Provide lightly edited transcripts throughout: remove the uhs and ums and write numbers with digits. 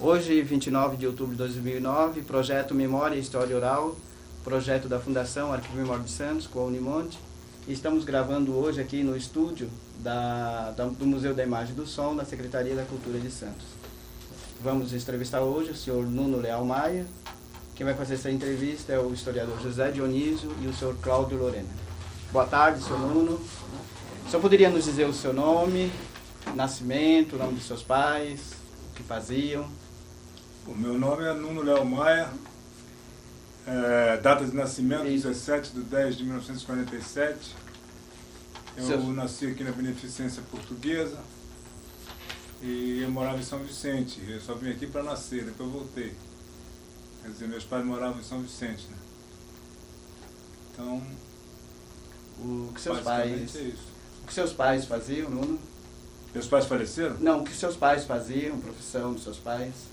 Hoje, 29 de outubro de 2009, projeto Memória e História Oral, projeto da Fundação Arquivo Memória de Santos, com a Unimonte. E estamos gravando hoje aqui no estúdio do Museu da Imagem e do Som, da Secretaria da Cultura de Santos. Vamos entrevistar hoje o senhor Nuno Leal Maia. Quem vai fazer essa entrevista é o historiador José Dionísio e o senhor Cláudio Lorena. Boa tarde, senhor Nuno. O senhor poderia nos dizer o seu nome, nascimento, o nome dos seus pais, o que faziam? O meu nome é Nuno Leal Maia, data de nascimento, 17/10/1947. Eu nasci aqui na Beneficência Portuguesa e eu morava em São Vicente. Eu só vim aqui para nascer, depois eu voltei. Quer dizer, meus pais moravam em São Vicente, né? Então, o que seus basicamente é isso. O que seus pais faziam, Nuno? Meus pais faleceram? Não, o que seus pais faziam, profissão dos seus pais?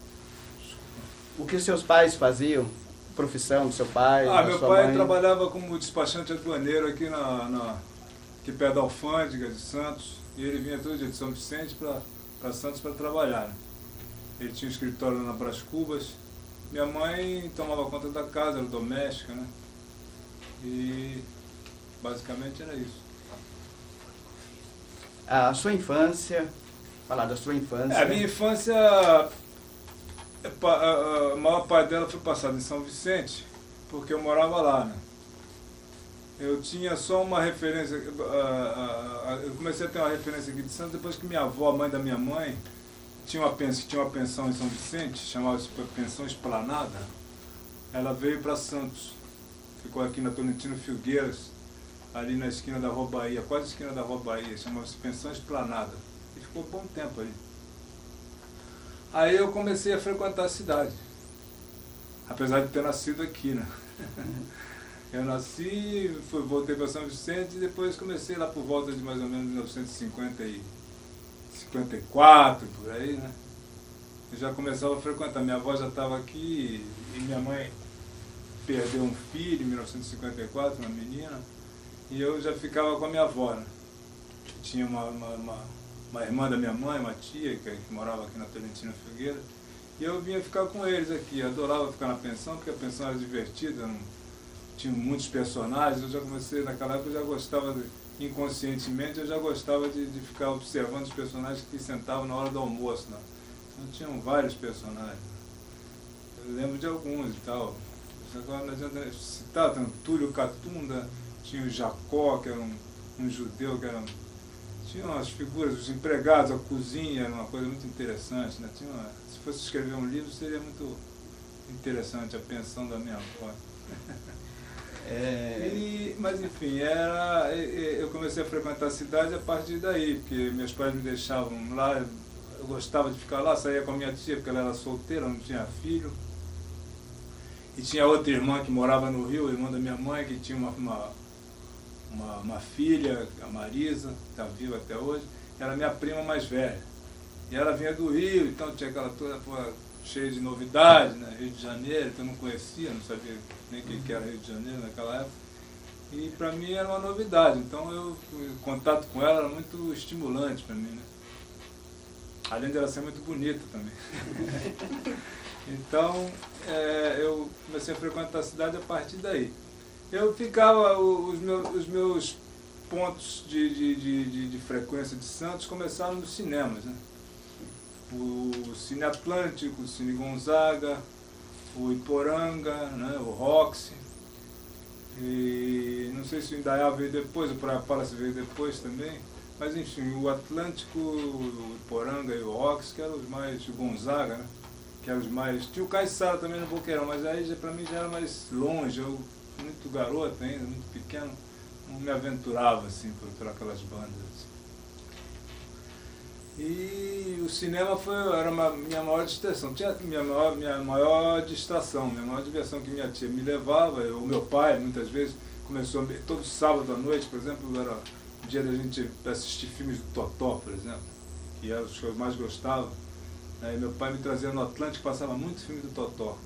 O que seus pais faziam, profissão do seu pai, da meu sua pai mãe? trabalhava como despachante aduaneiro aqui aqui perto da Alfândega de Santos, e ele vinha todo dia de São Vicente para Santos para trabalhar, né? Ele tinha um escritório lá na Brás Cubas. Minha mãe tomava conta da casa, era doméstica, né? E basicamente era isso. A sua infância, falar da sua infância. A minha infância, a maior parte dela foi passada em São Vicente, porque eu morava lá, né? Eu tinha só uma referência, eu comecei a ter uma referência aqui de Santos depois que minha avó, a mãe da minha mãe, tinha uma pensão em São Vicente, chamava-se Pensão Esplanada. Ela veio para Santos, ficou aqui na Tolentino Filgueiras, ali na esquina da Rua Bahia, quase a esquina da Rua Bahia, chamava-se Pensão Esplanada, e ficou um bom tempo ali. Aí eu comecei a frequentar a cidade, apesar de ter nascido aqui, né? Eu nasci, voltei para São Vicente e depois comecei lá por volta de mais ou menos 1954, por aí, né? Eu já começava a frequentar. Minha avó já estava aqui e minha mãe perdeu um filho em 1954, uma menina, e eu já ficava com a minha avó, né? Tinha uma irmã da minha mãe, uma tia, que morava aqui na Tolentino Filgueira, e eu vinha ficar com eles aqui. Eu adorava ficar na pensão, porque a pensão era divertida, tinha muitos personagens. Eu já comecei, naquela época, eu já gostava, inconscientemente, eu já gostava de ficar observando os personagens que sentavam na hora do almoço, né? Então tinham vários personagens. Eu lembro de alguns e tal. Agora não adianta citar, tem o Túlio Catunda, tinha o Jacó, que era um judeu, tinha umas figuras, os empregados, a cozinha, era uma coisa muito interessante, né? Se fosse escrever um livro, seria muito interessante, a pensão da minha avó. Mas enfim, eu comecei a frequentar a cidade a partir daí, porque meus pais me deixavam lá, eu gostava de ficar lá, saía com a minha tia, porque ela era solteira, não tinha filho. E tinha outra irmã que morava no Rio, irmã da minha mãe, que tinha uma filha, a Marisa, que está viva até hoje, era minha prima mais velha. E ela vinha do Rio, então tinha aquela toda cheia de novidades, né? Rio de Janeiro, que eu não conhecia, não sabia nem o que era Rio de Janeiro naquela época. E para mim era uma novidade, então o contato com ela era muito estimulante para mim, né? Além de ela ser muito bonita também. Então eu comecei a frequentar a cidade a partir daí. Eu ficava, os meus pontos de frequência de Santos começaram nos cinemas, né? O Cine Atlântico, o Cine Gonzaga, o Iporanga, né? O Roxy. E não sei se o Indaiá veio depois, o Praia Palace veio depois também, mas enfim, o Atlântico, o Iporanga e o Roxy, que eram os mais, o Gonzaga, né? Que eram os mais. Tinha o Caiçara também no Boqueirão, mas aí para mim já era mais longe, eu muito garoto ainda, muito pequeno, não me aventurava assim por aquelas bandas. Assim. E o cinema era minha maior distração. Minha maior distração, minha maior diversão, que minha tia me levava, o meu pai muitas vezes começou, todo sábado à noite, por exemplo, era o dia da gente assistir filmes do Totó, por exemplo, que eram os que eu mais gostava. Aí meu pai me trazia no Atlântico, passava muitos filmes do Totó.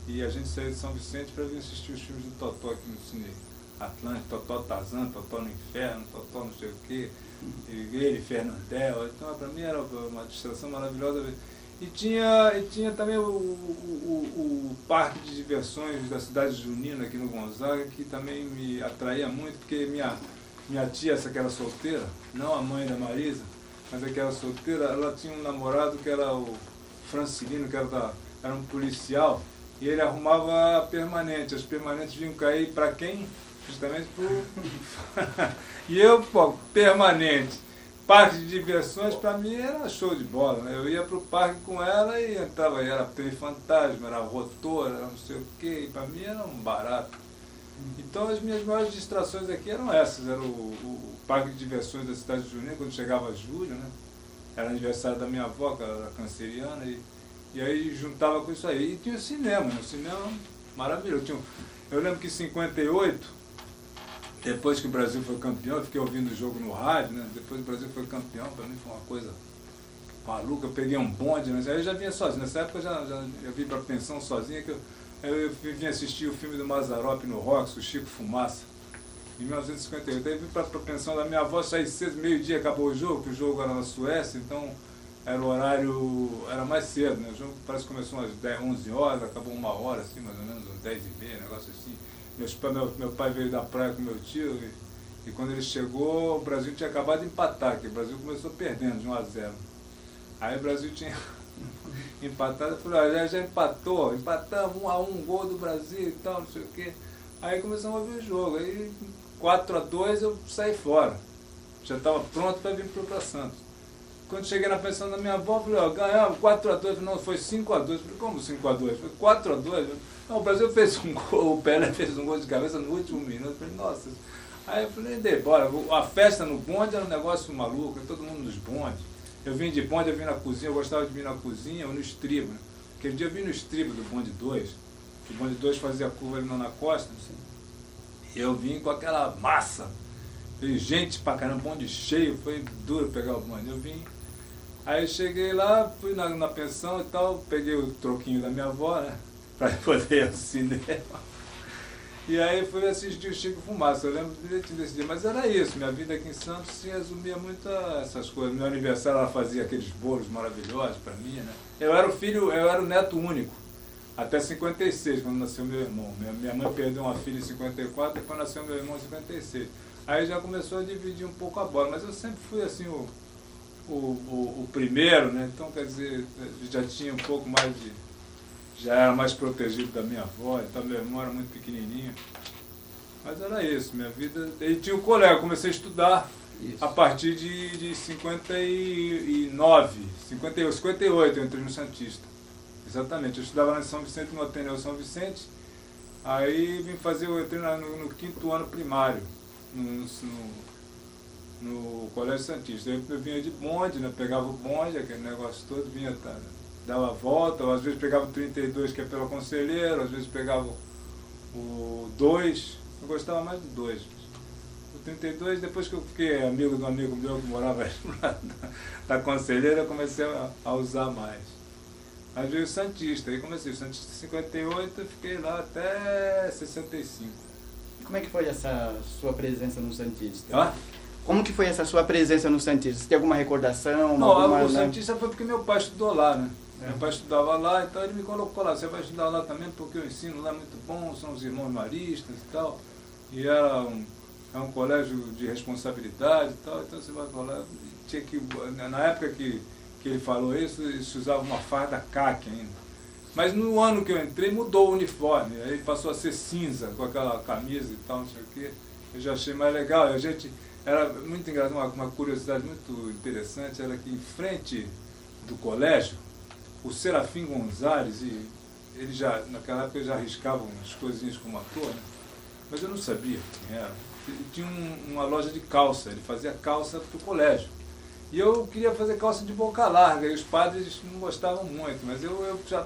E a gente saía de São Vicente para vir assistir os filmes do Totó aqui no Cine Atlântico, Totó Tarzan, Totó no Inferno, Totó não sei o quê. Ele, Fernandel, então para mim era uma distração maravilhosa. E tinha também o parque de diversões da cidade de Junina, aqui no Gonzaga, que também me atraía muito, porque minha tia, essa que era solteira, não a mãe da Marisa, mas aquela solteira, ela tinha um namorado que era o Francilino, que era um policial, e ele arrumava permanente. As permanentes vinham cair para quem? Justamente para E eu, pô, permanente. Parque de diversões, para mim, era show de bola, né? Eu ia para o parque com ela e entrava, era trem fantasma, era rotor, era não sei o quê, e para mim era um barato. Então as minhas maiores distrações aqui eram essas, era o parque de diversões da cidade de Junina, quando chegava julho, né? Era aniversário da minha avó, que era canceriana, e aí juntava com isso aí. E tinha o cinema, né? O cinema maravilhoso. Eu lembro que em 58, depois que o Brasil foi campeão, eu fiquei ouvindo o jogo no rádio, né? Depois que o Brasil foi campeão, para mim foi uma coisa maluca. Eu peguei um bonde, né? Aí eu já vinha sozinho. Nessa época eu vim para a pensão sozinho, que eu vim assistir o filme do Mazzaropi no Rox, o Chico Fumaça, em 1958. Aí eu vim para a pensão da minha avó, saí cedo, meio-dia acabou o jogo, que o jogo era na Suécia, então era o horário, era mais cedo, né? O jogo parece que começou umas 10, 11 horas, acabou 1 hora, assim, mais ou menos, umas 10h30, negócio assim. Meu pai veio da praia com meu tio e quando ele chegou, o Brasil tinha acabado de empatar, que o Brasil começou perdendo de 1-0. Aí o Brasil tinha empatado, eu falei, já empatou, empatamos 1-1, gol do Brasil e tal, não sei o quê. Aí começamos a ver o jogo, aí 4-2 eu saí fora, já estava pronto para vir para Santos. Quando cheguei na pensão da minha avó, eu falei, ganhamos 4-2, não, foi 5-2. Eu falei, como 5-2? Foi 4-2. Não, o Brasil fez um gol, o Pelé fez um gol de cabeça no último minuto. Eu falei, nossa. Aí eu falei, dei bora. A festa no bonde era um negócio maluco, todo mundo nos bondes. Eu vim de bonde, eu vim na cozinha, eu gostava de vir na cozinha ou no estribo. Né? Aquele dia eu vim no estribo do bonde 2, que o bonde 2 fazia curva ali na costa. Assim. E eu vim com aquela massa. E gente pra caramba, bonde cheio, foi duro pegar o bonde. Eu vim. Aí eu cheguei lá, fui na pensão e tal, peguei o troquinho da minha avó, né? Pra poder ir ao cinema. E aí fui assistir o Chico Fumaça. Eu lembro direitinho desse dia, mas era isso, minha vida aqui em Santos se resumia muito a essas coisas. No meu aniversário ela fazia aqueles bolos maravilhosos para mim, né? Eu era o neto único, até 56, quando nasceu meu irmão. Minha mãe perdeu uma filha em 54, depois nasceu meu irmão em 56. Aí já começou a dividir um pouco a bola, mas eu sempre fui assim o primeiro, né? Então, quer dizer, já tinha um pouco mais de... Já era mais protegido da minha avó, então meu irmão era muito pequenininho. Mas era isso, minha vida... E tinha um colégio, comecei a estudar a partir de 59, 58 eu entrei no Santista. Exatamente, eu estudava lá em São Vicente, no Ateneu São Vicente, aí vim fazer, eu entrei no 5º ano primário, no Colégio Santista. Eu vinha de bonde, né? Pegava o bonde, aquele negócio todo, vinha, dava a volta, às vezes pegava o 32, que é pelo Conselheiro, às vezes pegava o 2, eu gostava mais do 2. O 32, depois que eu fiquei amigo de um amigo meu que morava da Conselheira, eu comecei a usar mais. Aí veio o Santista, aí comecei o Santista em 58, fiquei lá até 65. Como é que foi essa sua presença no Santista? Ah? Como que foi essa sua presença no Santista? Você tem alguma recordação? Não, o Santista foi porque meu pai estudou lá, né? Meu pai estudava lá, então ele me colocou lá. Você vai estudar lá também porque o ensino lá é muito bom, são os irmãos maristas e tal. E era um colégio de responsabilidade e tal, então você vai falar. Tinha que, na época que ele falou isso, se usava uma farda caque ainda. Mas no ano que eu entrei mudou o uniforme, aí passou a ser cinza, com aquela camisa e tal, não sei o quê. Eu já achei mais legal. A gente, era muito engraçado, uma curiosidade muito interessante, era que em frente do colégio, o Serafim Gonzalez, ele já, naquela época ele já arriscava umas coisinhas como ator, né? Mas eu não sabia quem era. Ele tinha uma loja de calça, ele fazia calça para o colégio. E eu queria fazer calça de boca larga, e os padres não gostavam muito, mas eu já,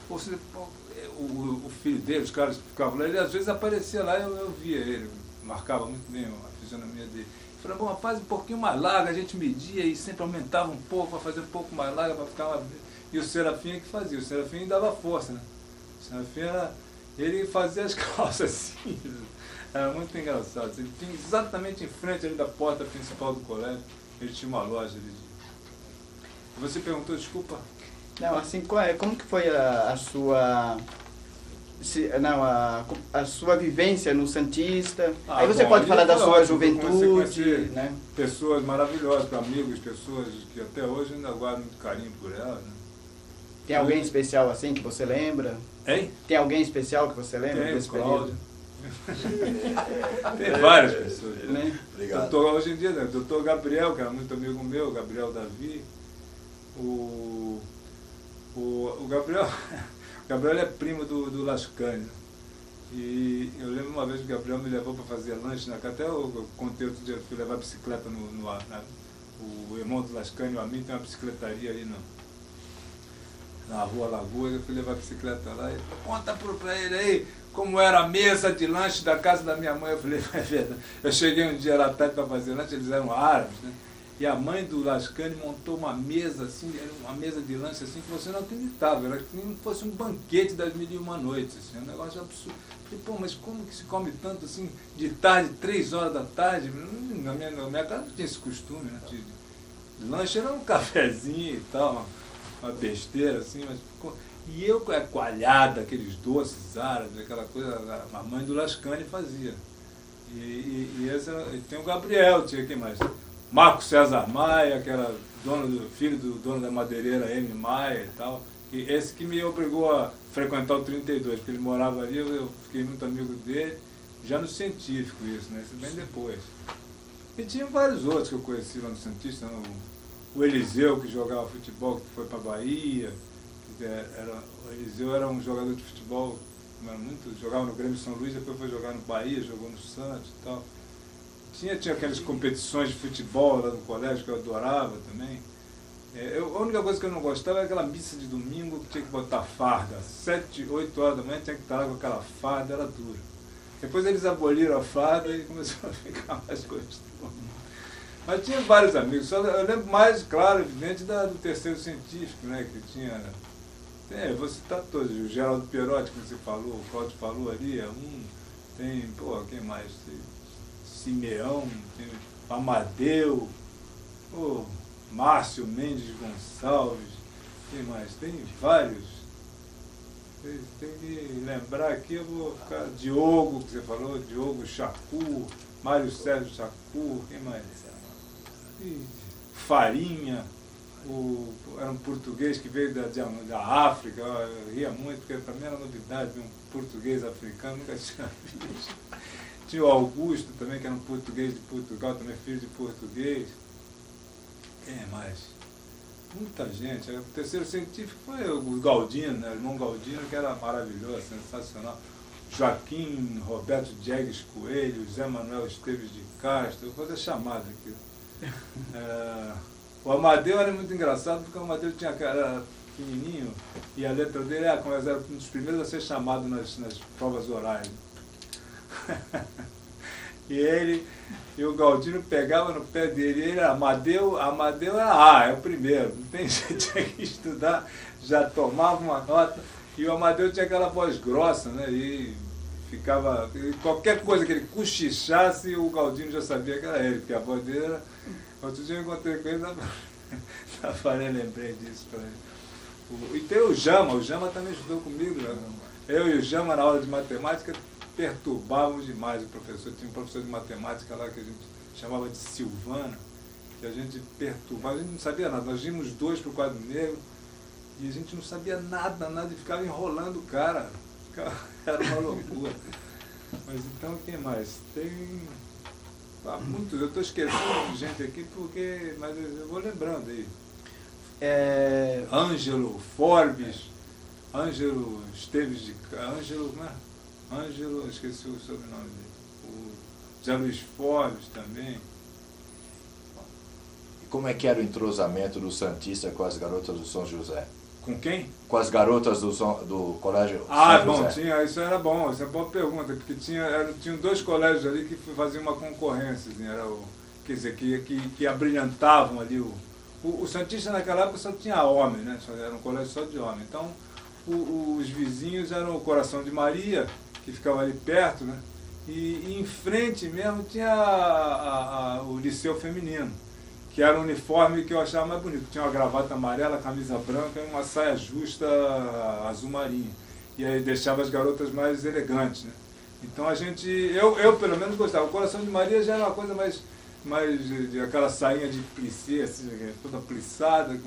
o filho dele, os caras que ficavam lá, ele às vezes aparecia lá e eu via ele, marcava muito bem a fisionomia dele. Eu falei, bom, faz um pouquinho mais larga, a gente media e sempre aumentava um pouco, para fazer um pouco mais larga, para ficar uma... E o Serafim é que fazia, o Serafim dava força, né? O Serafim ele fazia as calças assim, era muito engraçado. Ele tinha exatamente em frente ali da porta principal do colégio, ele tinha uma loja ali. Você perguntou, desculpa? Não, assim, como que foi a sua... a sua vivência no Santista? Aí você pode falar da sua juventude, né? Pessoas maravilhosas, amigos, pessoas que até hoje ainda guardo muito carinho por elas, né? Tem alguém especial assim que você lembra? Hein? Tem alguém especial que você lembra Tem, desse Cláudio. período? Tem várias pessoas. Né? Obrigado. Hoje em dia, né? Doutor Gabriel, que era muito amigo meu, Gabriel Davi. O Gabriel, o Gabriel é primo do Lascani. E eu lembro uma vez que o Gabriel me levou para fazer lanche na casa. Até eu contei outro dia, eu fui levar bicicleta no ar. O irmão do Lascani, o Amin, tem uma bicicletaria aí na Rua Lagoas. Eu fui levar a bicicleta lá e conta para ele aí como era a mesa de lanche da casa da minha mãe. Eu falei, é verdade. Eu cheguei um dia lá tarde para fazer lanche, eles eram árabes, né? E a mãe do Lascani montou uma mesa assim, era uma mesa de lanche assim que você não acreditava, era como se fosse um banquete das 1001 noites, assim, um negócio absurdo. Falei, pô, mas como que se come tanto assim, de tarde, 3 horas da tarde? Na minha casa não tinha esse costume, né? De lanche era um cafezinho e tal, uma besteira assim, mas ficou... E eu, coalhada, aqueles doces árabes, aquela coisa, a mãe do Lascani fazia. E tem o Gabriel, tinha quem mais? Marco César Maia, que era filho do dono da madeireira M. Maia e tal. E esse que me obrigou a frequentar o 32, porque ele morava ali, eu fiquei muito amigo dele, já no científico isso, né? Isso bem depois. E tinha vários outros que eu conheci lá no Santista, o Eliseu, que jogava futebol, que foi para a Bahia. O Eliseu era um jogador de futebol, jogava no Grêmio São Luís, depois foi jogar no Bahia, jogou no Santos e tal. Tinha aquelas competições de futebol lá no colégio que eu adorava também. A única coisa que eu não gostava era aquela missa de domingo que tinha que botar farda. 7, 8 horas da manhã tinha que estar lá com aquela farda, era dura. Depois eles aboliram a farda e começou a ficar mais gostoso. Mas tinha vários amigos, eu lembro mais, claro, evidente, do terceiro científico, né, que tinha... vou citar todos, o Geraldo Perotti, que você falou, o Cláudio falou ali, tem, quem mais? Simeão, tem Amadeu, Márcio Mendes Gonçalves, quem mais? Tem vários. Tem que lembrar aqui, eu vou ficar. Diogo, que você falou, Diogo Chacur, Mário Sérgio Chacur, quem mais? Farinha, era um português que veio da África, eu ria muito, porque para mim era novidade ver um português africano, nunca tinha visto. Tinha o Augusto também, que era um português de Portugal, também filho de português. Quem mais? Muita gente. O terceiro científico foi o Galdino, né? O irmão Galdino, que era maravilhoso, sensacional. Joaquim Roberto Diegues Coelho, Zé Manuel Esteves de Castro, vou fazer chamada aqui. O Amadeu era muito engraçado, porque o Amadeu era pequenininho e a letra dele era um dos primeiros a ser chamado nas provas orais. E o Galdino pegava no pé dele, ele era Amadeu era é o primeiro, não tem jeito, tinha que estudar, já tomava uma nota, e o Amadeu tinha aquela voz grossa, né, e ficava, qualquer coisa que ele cochichasse, o Galdino já sabia que era ele, porque a voz dele era, outro dia eu encontrei com ele na Faria, lembrei disso para ele. E tem o Jama também estudou comigo, né? Eu e o Jama na aula de matemática perturbávamos demais o professor. Tinha um professor de matemática lá que a gente chamava de Silvana, que a gente perturbava, a gente não sabia nada. Nós íamos 2 para o quadro negro e a gente não sabia nada, e ficava enrolando o cara. Era uma loucura. Mas então, quem mais? Tem muitos, eu estou esquecendo de gente aqui, mas eu vou lembrando aí. Ângelo Forbes, Ângelo Esteves de Ângelo, esqueci o sobrenome dele. O Zé Luiz Forbes também. E como é que era o entrosamento do Santista com as garotas do São José? Com quem? Com as garotas do colégio São José. Tinha, isso era bom, isso é uma boa pergunta, porque tinham 2 colégios ali que faziam uma concorrência, assim, quer dizer, que abrilhantavam ali o Santista naquela época só tinha homem, né? Era um colégio só de homem. Então, os vizinhos eram o Coração de Maria, que ficava ali perto, né? E em frente mesmo tinha o Liceu Feminino, que era o uniforme que eu achava mais bonito. Tinha uma gravata amarela, camisa branca e uma saia justa azul marinho. E aí deixava as garotas mais elegantes, né? Então eu pelo menos gostava. O Coração de Maria já era uma coisa mais de aquela sainha de plissé, assim, toda plissada,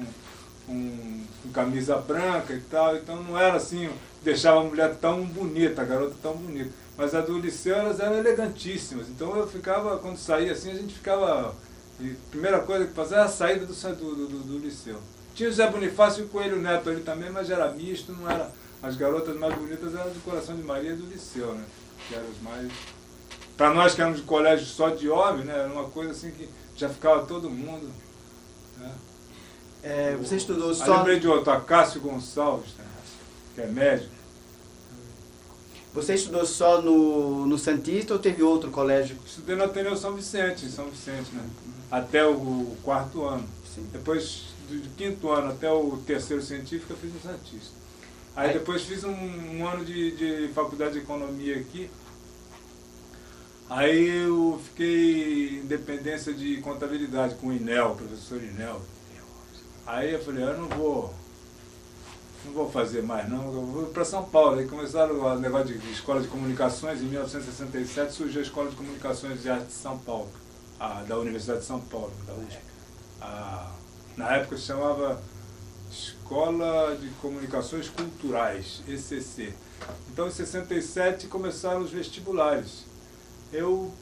com camisa branca e tal. Então não era assim, deixava a mulher tão bonita, a garota tão bonita. Mas a do Liceu, elas eram elegantíssimas. Então eu ficava, quando saía assim, a gente ficava... A primeira coisa que fazia era a saída do Liceu. Tinha o Zé Bonifácio e o Coelho Neto ali também, mas era misto, não era... As garotas mais bonitas eram do Coração de Maria e do Liceu, né? Que eram as mais... Para nós que éramos de colégio só de homem, né? Era uma coisa assim que já ficava todo mundo, né? Você estudou só... lembrei de outro, Acácio Gonçalves, né? Que é médico. Você estudou só no Santista ou teve outro colégio? Estudei no Ateneu São Vicente, né? Até o 4º ano. Sim. Depois, do 5º ano até o 3º científico, eu fiz no Santista. Aí depois fiz um ano de faculdade de economia aqui. Aí eu fiquei em dependência de contabilidade com o Inel, o professor Inel. Aí eu falei, eu não vou fazer mais não, eu vou para São Paulo. Aí começaram o negócio de escola de comunicações, em 1967 surgiu a Escola de Comunicações e Artes de São Paulo, da Universidade de São Paulo, da USP. Na época se chamava Escola de Comunicações Culturais, ECC. Então em 67 começaram os vestibulares. Eu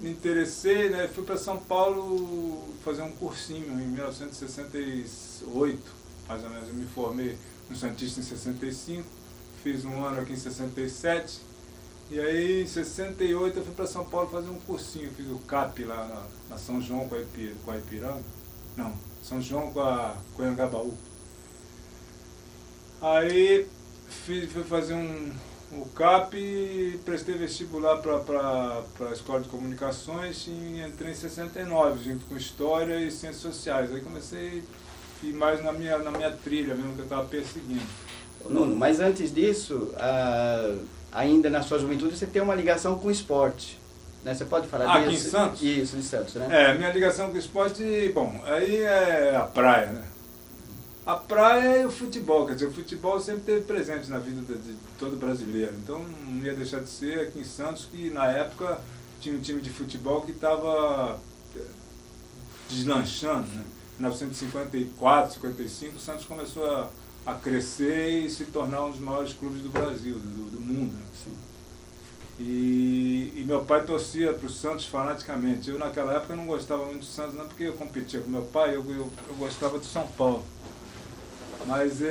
me interessei, né, fui para São Paulo fazer um cursinho em 1968, mais ou menos. Eu me formei no Santista em 65, fiz um ano aqui em 67, e aí em 68 eu fui para São Paulo fazer um cursinho, fiz o CAP lá na São João com a Ipiranga, não, São João com a Anhangabaú. Aí fui fazer o CAP e prestei vestibular para a Escola de Comunicações e entrei em 69, junto com História e Ciências Sociais. Aí comecei a ir mais na minha trilha mesmo, que eu estava perseguindo. Nuno, mas antes disso, ainda na sua juventude, você tem uma ligação com o esporte, né? Você pode falar disso? Aqui em Santos? Isso, em Santos, né? Minha ligação com o esporte, bom, aí é a praia, né? A praia e o futebol, quer dizer, o futebol sempre esteve presente na vida de todo brasileiro. Então não ia deixar de ser aqui em Santos, que na época tinha um time de futebol que estava deslanchando, né? Em 1954, 55, o Santos começou a crescer e se tornar um dos maiores clubes do Brasil, do mundo. Né? Assim. E meu pai torcia para o Santos fanaticamente. Eu naquela época não gostava muito do Santos, não porque eu competia com meu pai, eu gostava do São Paulo. Mas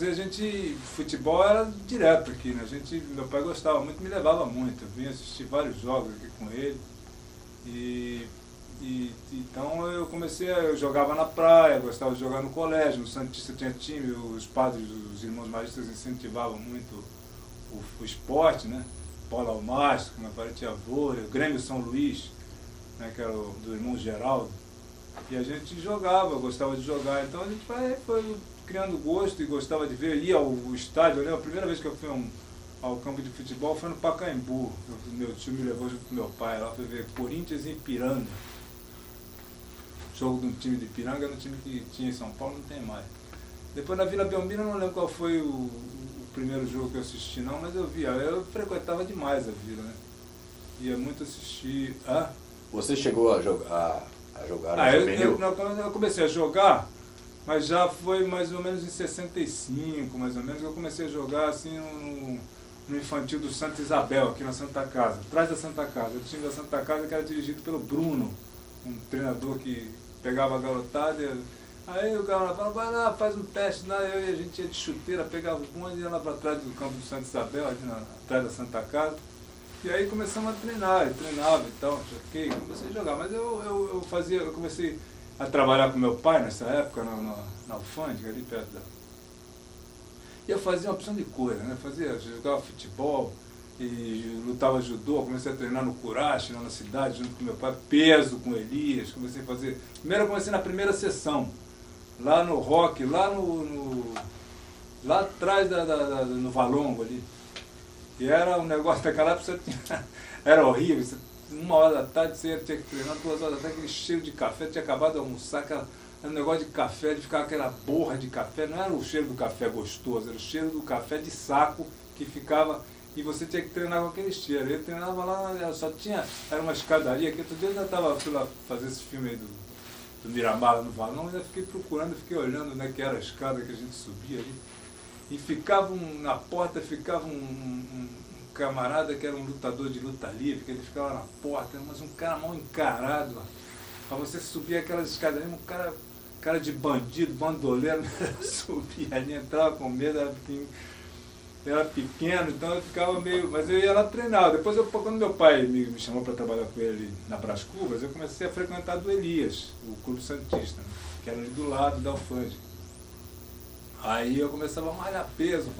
a gente, futebol era direto aqui, né? Meu pai gostava muito, me levava muito. Eu vinha assistir vários jogos aqui com ele. Então eu jogava na praia, gostava de jogar no colégio, no Santista tinha time, os padres, os irmãos maristas incentivavam muito o esporte, né? Bola ao mastro, meu pai tinha vôlei, o Grêmio São Luís, né? Que era do irmão Geraldo. E a gente jogava, gostava de jogar, então a gente foi criando gosto e gostava de ver, ia ao estádio. Eu lembro, a primeira vez que eu fui ao campo de futebol foi no Pacaembu. Meu tio me levou junto com meu pai lá para ver Corinthians e Ipiranga. Jogo de um time de Ipiranga, era um time que tinha em São Paulo, não tem mais. Depois na Vila Belmiro, eu não lembro qual foi o primeiro jogo que eu assisti não, mas eu via, eu frequentava demais a Vila, né? Ia muito assistir. Você chegou a jogar no juvenil? Eu comecei a jogar, mas já foi mais ou menos em 65, mais ou menos, que eu comecei a jogar assim no infantil do Santa Isabel, aqui na Santa Casa, atrás da Santa Casa. O time da Santa Casa que era dirigido pelo Bruno, um treinador que pegava a garotada. Aí o cara falava, vai lá, faz um teste lá. A gente ia de chuteira, pegava o bonde e ia lá para trás do campo do Santa Isabel, ali atrás da Santa Casa. E aí começamos a treinar, eu treinava e tal, comecei a jogar. Mas eu comecei a trabalhar com meu pai nessa época, na alfândega, ali perto da... E eu fazia uma opção de coisa, né? Jogava futebol e lutava judô, comecei a treinar no Curache, lá na cidade, junto com meu pai, peso com Elias, comecei a fazer... Primeiro eu comecei na primeira sessão, lá no Rock, lá atrás no Valongo ali. E era um negócio daquela época, era horrível, 1h da tarde, você tinha que treinar, 2h da tarde, aquele cheiro de café, tinha acabado de almoçar, um negócio de café, de ficar aquela borra de café, não era o cheiro do café gostoso, era o cheiro do café de saco que ficava, e você tinha que treinar com aquele cheiro. Eu treinava lá, só tinha, era uma escadaria, que outro dia eu ainda estava lá fazer esse filme aí do Miramar no Valão, ainda fiquei procurando, fiquei olhando, né, que era a escada que a gente subia ali, e ficava na porta, ficava um camarada que era um lutador de luta livre, que ele ficava na porta, mas um cara mal encarado, para você subir aquelas escadas, um cara de bandido, bandoleiro, subia ali, entrava com medo, era pequeno, então eu ficava meio, mas eu ia lá treinar. Depois, quando meu pai me chamou para trabalhar com ele na Brás Cubas, eu comecei a frequentar do Elias, o Clube Santista, né, que era ali do lado da Alfândega. Aí eu começava a malhar peso,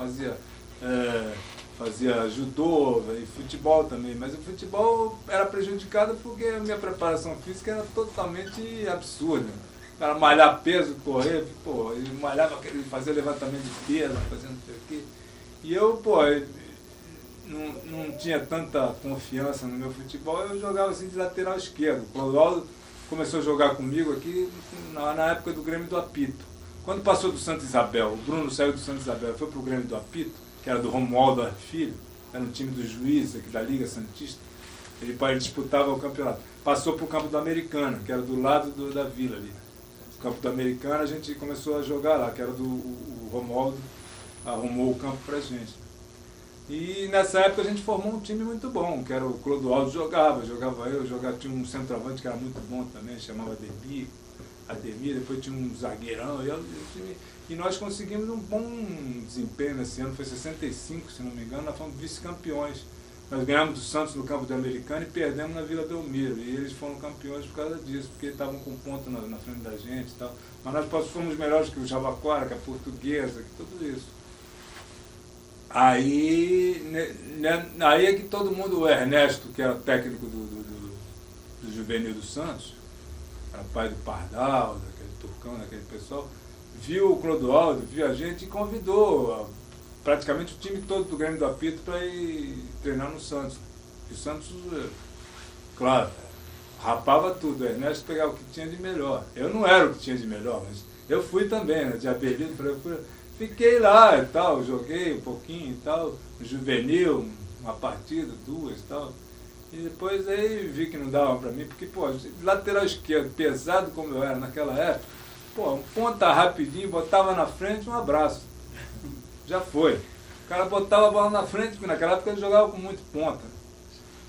fazia judô e futebol também, mas o futebol era prejudicado porque a minha preparação física era totalmente absurda. Era malhar peso, correr, pô, eu malhava, fazia levantamento de peso, fazendo não sei o quê. E eu, não tinha tanta confiança no meu futebol, eu jogava assim de lateral esquerdo. O Clodoaldo começou a jogar comigo aqui na época do Grêmio do Apito. Quando passou do Santa Isabel, o Bruno saiu do Santa Isabel e foi para o Grêmio do Apito, que era do Romualdo Filho, era um time do Juiz, aqui da Liga Santista, ele disputava o campeonato. Passou para o campo do Americana, que era do lado da vila ali. O campo do Americana a gente começou a jogar lá, que era o Romualdo, arrumou o campo para a gente. E nessa época a gente formou um time muito bom, que era o Clodoaldo jogava eu, tinha um centroavante que era muito bom também, chamava Ademir, depois tinha um zagueirão, e nós conseguimos um bom desempenho nesse ano, foi 65, se não me engano, nós fomos vice-campeões. Nós ganhamos do Santos no campo do Americano e perdemos na Vila Belmiro, e eles foram campeões por causa disso, porque estavam com ponto na frente da gente e tal. Mas nós fomos melhores que o Jabaquara, que a Portuguesa, que tudo isso. Aí é que todo mundo, o Ernesto, que era técnico do Juvenil do Santos, era pai do Pardal, daquele Turcão, daquele pessoal, viu o Clodoaldo, viu a gente e convidou praticamente o time todo do Grêmio do Apito para ir treinar no Santos. E o Santos, claro, rapava tudo, o Ernesto pegava o que tinha de melhor. Eu não era o que tinha de melhor, mas eu fui também, né, de apelido, fiquei lá e tal, joguei um pouquinho e tal, no juvenil, uma partida, 2 e tal. E depois aí vi que não dava pra mim, porque, lateral esquerdo, pesado como eu era naquela época, um ponta rapidinho, botava na frente, um abraço. Já foi. O cara botava a bola na frente, porque naquela época ele jogava com muito ponta.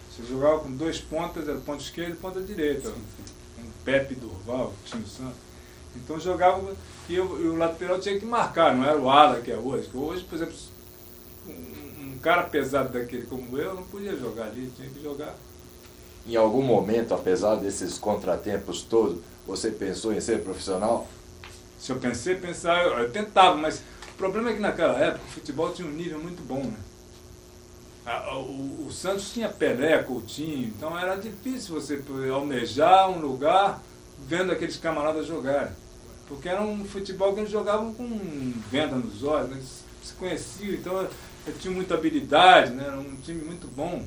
Você jogava com 2 pontas, era ponta esquerda e ponta direita. Um Pepe Durval, que tinha o Santos. Então jogava, e o lateral tinha que marcar, não era o ala que é hoje. Hoje, por exemplo, um cara pesado daquele como eu não podia jogar ali, tinha que jogar. Em algum momento, apesar desses contratempos todos, você pensou em ser profissional? Se eu pensar, eu tentava, mas o problema é que naquela época o futebol tinha um nível muito bom, né? O Santos tinha Pelé, Coutinho, então era difícil você almejar um lugar vendo aqueles camaradas jogarem. Porque era um futebol que eles jogavam com venda nos olhos, né? Eles se conheciam, então eu tinha muita habilidade, né? Era um time muito bom.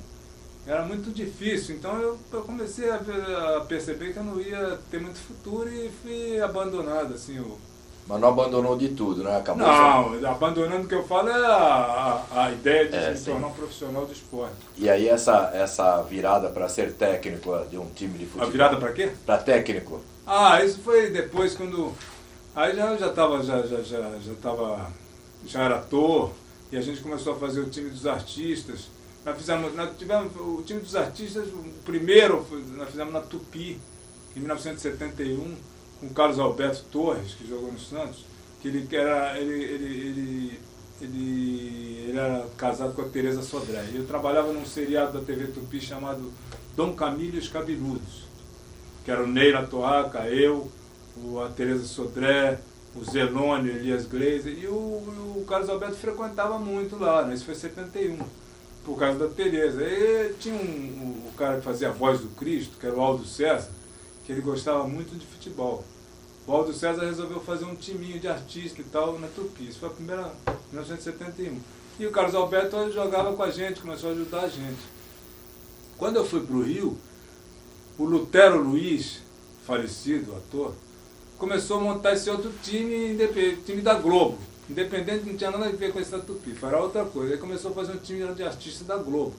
Era muito difícil, então eu comecei a perceber que eu não ia ter muito futuro e fui abandonado, assim. Mas não abandonou de tudo, né? Acabou abandonando o que eu falo é a ideia de se tornar um profissional do esporte. E aí essa virada para ser técnico de um time de futebol? A virada para quê? Para técnico. Isso foi depois, quando... Aí já era ator, e a gente começou a fazer o time dos artistas. Nós tivemos o time dos artistas, o primeiro nós fizemos na Tupi, em 1971, com o Carlos Alberto Torres, que jogou no Santos, que ele era casado com a Tereza Sodré. Ele trabalhava num seriado da TV Tupi chamado Dom Camilo e os Cabeludos, que era o Neila Toaca, eu, a Tereza Sodré, o Zelônio, Elias Gleiser, e o Carlos Alberto frequentava muito lá, né? Isso foi em 71, por causa da Tereza. E tinha o cara que fazia a voz do Cristo, que era o Aldo César, que ele gostava muito de futebol. O Aldo César resolveu fazer um timinho de artista e tal na Tupi. Isso foi a primeira, 1971. E o Carlos Alberto jogava com a gente, começou a ajudar a gente. Quando eu fui para o Rio, o Lutero Luiz, falecido ator, começou a montar esse outro time da Globo. Independente, não tinha nada a ver com esse da Tupi, era outra coisa. Aí começou a fazer um time de artistas da Globo.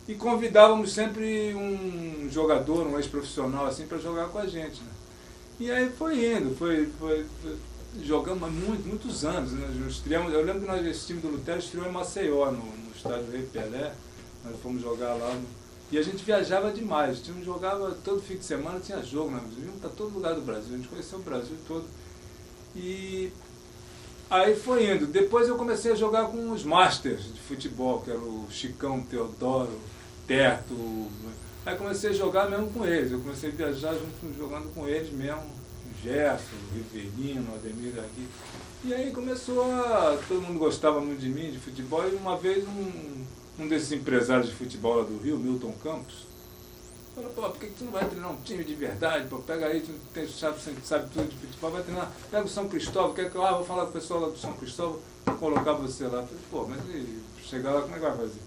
E convidávamos sempre um jogador, um ex-profissional, assim, para jogar com a gente, né? E aí foi indo, jogamos há muitos anos, né? Eu lembro que nós, esse time do Lutero estreou em Maceió, no estádio Rei Pelé. Nós fomos jogar lá. E a gente viajava demais. O time jogava todo fim de semana, tinha jogo, nós íamos para todo lugar do Brasil. A gente conheceu o Brasil todo. E aí foi indo. Depois eu comecei a jogar com os masters de futebol, que era o Chicão, Teodoro, Teto. Aí comecei a jogar mesmo com eles. Eu comecei a viajar jogando com eles mesmo. O Gerson, o Rivelino, o Ademir aqui. E aí todo mundo gostava muito de mim, de futebol. E uma vez um desses empresários de futebol lá do Rio, Milton Campos, falou, pô, por que tu não vai treinar um time de verdade? Pô, pega aí, tu sabe tudo de futebol, vai treinar, pega o São Cristóvão, quer que eu vou falar com o pessoal lá do São Cristóvão, vou colocar você lá. Falei, pô, mas chegar lá, como é que vai fazer?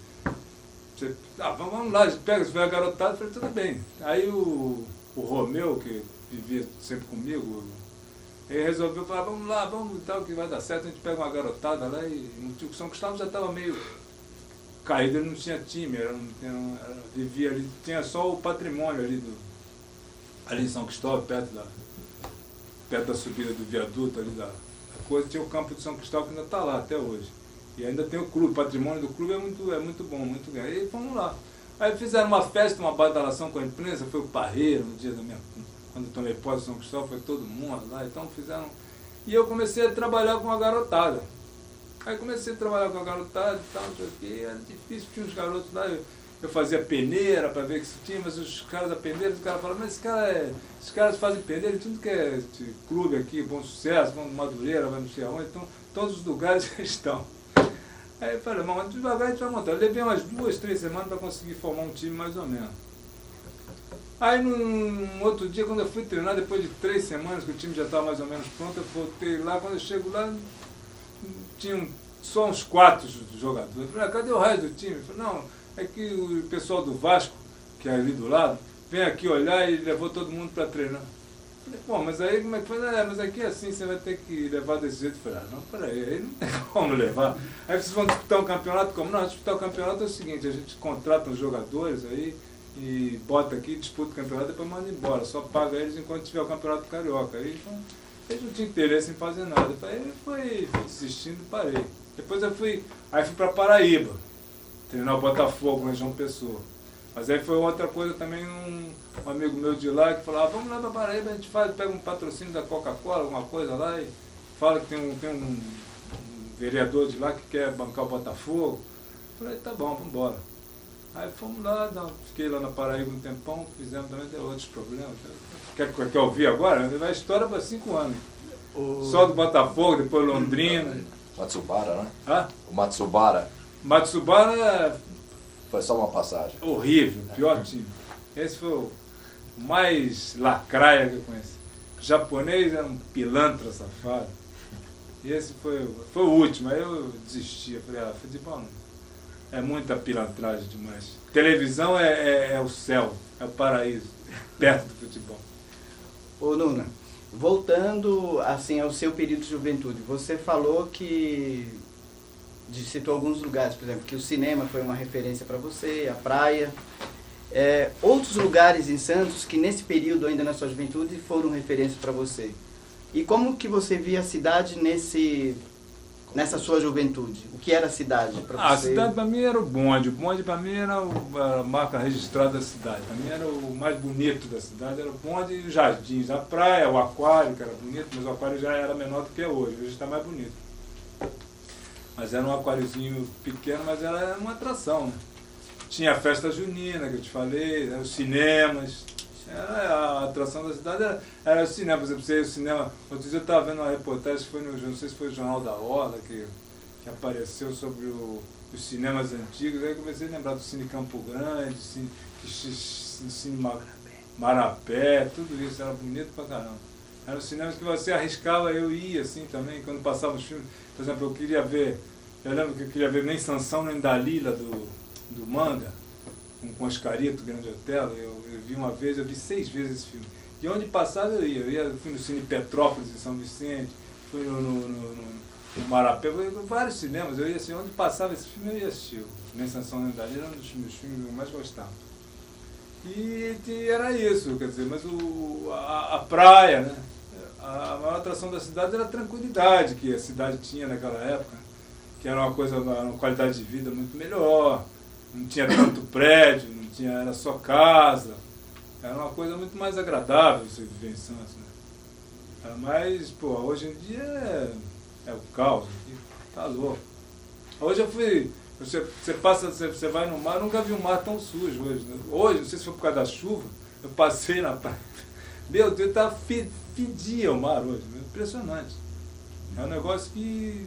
Vamos lá, pega, se for garotado, falei, tudo bem. Aí o Romeu, que vivia sempre comigo, ele resolveu falar, vamos lá, vamos tal, que vai dar certo, a gente pega uma garotada lá e o São Cristóvão já estava meio caído, ele não tinha time, vivia ali, tinha só o patrimônio ali em São Cristóvão, perto da subida do viaduto ali da coisa, tinha o campo de São Cristóvão que ainda está lá até hoje. E ainda tem o clube, o patrimônio do clube é muito bom, muito grande. E fomos lá. Aí fizeram uma festa, uma badalação com a imprensa, foi o Parreiro no dia quando eu tomei posse de São Cristóvão, foi todo mundo lá, então fizeram. E eu comecei a trabalhar com a garotada. Aí comecei a trabalhar com a garotada e tal, não sei o que, era difícil, tinha uns garotos lá, eu fazia peneira para ver que se tinha, mas os caras da peneira, os caras falavam, mas esses caras fazem peneira, tudo que é clube aqui, Bom Sucesso, vão no Madureira, vai não sei aonde, então todos os lugares estão. Aí eu falei, mas devagar a gente vai montar. Eu levei umas 2, 3 semanas para conseguir formar um time mais ou menos. Aí num outro dia, quando eu fui treinar, depois de 3 semanas, que o time já estava mais ou menos pronto, eu voltei lá, quando eu chego lá, tinham só uns 4 jogadores. Eu falei, cadê o resto do time? Eu falei, não, é que o pessoal do Vasco, que é ali do lado, vem aqui olhar e levou todo mundo para treinar. Eu falei, pô, mas aí como é que foi? Mas aqui é assim, você vai ter que levar desse jeito. Eu falei, não, peraí, aí não tem como levar. Aí vocês vão disputar um campeonato como? Não, disputar o campeonato é o seguinte, a gente contrata os jogadores aí e bota aqui, disputa o campeonato e depois manda embora. Só paga eles enquanto tiver o campeonato carioca. Aí eles não tinham interesse em fazer nada. Aí fui desistindo e parei. Depois fui para Paraíba, treinar o Botafogo, na João Pessoa. Mas aí foi outra coisa também, um amigo meu de lá que falava, vamos lá para Paraíba, a gente pega um patrocínio da Coca-Cola, alguma coisa lá, e fala que tem um vereador de lá que quer bancar o Botafogo. Eu falei, tá bom, vamos embora. Aí fomos lá, fiquei lá na Paraíba um tempão, fizemos também, deu outros problemas. Quer ouvir agora? Vai história para 5 anos. Só do Botafogo, depois Londrina. Matsubara, né? Hã? O Matsubara. Matsubara foi só uma passagem. Horrível, pior time. Esse foi o mais lacraia que eu conheci. O japonês era um pilantra safado. E esse foi o último. Aí eu desisti. Eu falei, futebol não. É muita pilantragem demais. Televisão é o céu, é o paraíso, perto do futebol. Ô Nuna, voltando assim ao seu período de juventude, você falou citou alguns lugares, por exemplo, que o cinema foi uma referência para você, a praia. Outros lugares em Santos que nesse período ainda na sua juventude foram referência para você. E como que você via a cidade nessa sua juventude? O que era a cidade para você? A cidade para mim era o bonde. O bonde para mim era a marca registrada da cidade. Para mim era o mais bonito da cidade, era o bonde e os jardins. A praia, o aquário, que era bonito, mas o aquário já era menor do que é hoje. Hoje está mais bonito. Mas era um aquáriozinho pequeno, mas era uma atração, né? Tinha a festa junina, que eu te falei, os cinemas. A atração da cidade era o cinema. Por exemplo, o cinema. Outro dia eu estava vendo uma reportagem, não sei se foi o Jornal da Orla, que apareceu sobre os cinemas antigos. Aí eu comecei a lembrar do Cine Campo Grande, Cine Marapé, tudo isso. Era bonito pra caramba. Eram cinemas que você arriscava, eu ia assim também, quando passava os filmes. Por exemplo, eu lembro que eu queria ver nem Sansão nem Dalila do Manga, com Oscarito, Grande Otelo. Eu vi uma vez, eu vi 6 vezes esse filme. E onde passava eu fui no Cine Petrópolis em São Vicente, fui no Marapé, vários cinemas, eu ia assim, onde passava esse filme eu ia assistir. Mensação Lendária era um dos meus filmes que eu mais gostava. E era isso, quer dizer, mas a praia, né? A maior atração da cidade era a tranquilidade que a cidade tinha naquela época, que era uma qualidade de vida muito melhor, não tinha tanto prédio, era só casa, era uma coisa muito mais agradável você viver em Santos, né? Mas, pô, hoje em dia é o caos, tá louco. Hoje eu fui, você vai no mar, eu nunca vi um mar tão sujo hoje, né? Hoje, não sei se foi por causa da chuva, eu passei na praia, meu Deus, tá fedia o mar hoje, impressionante. É um negócio que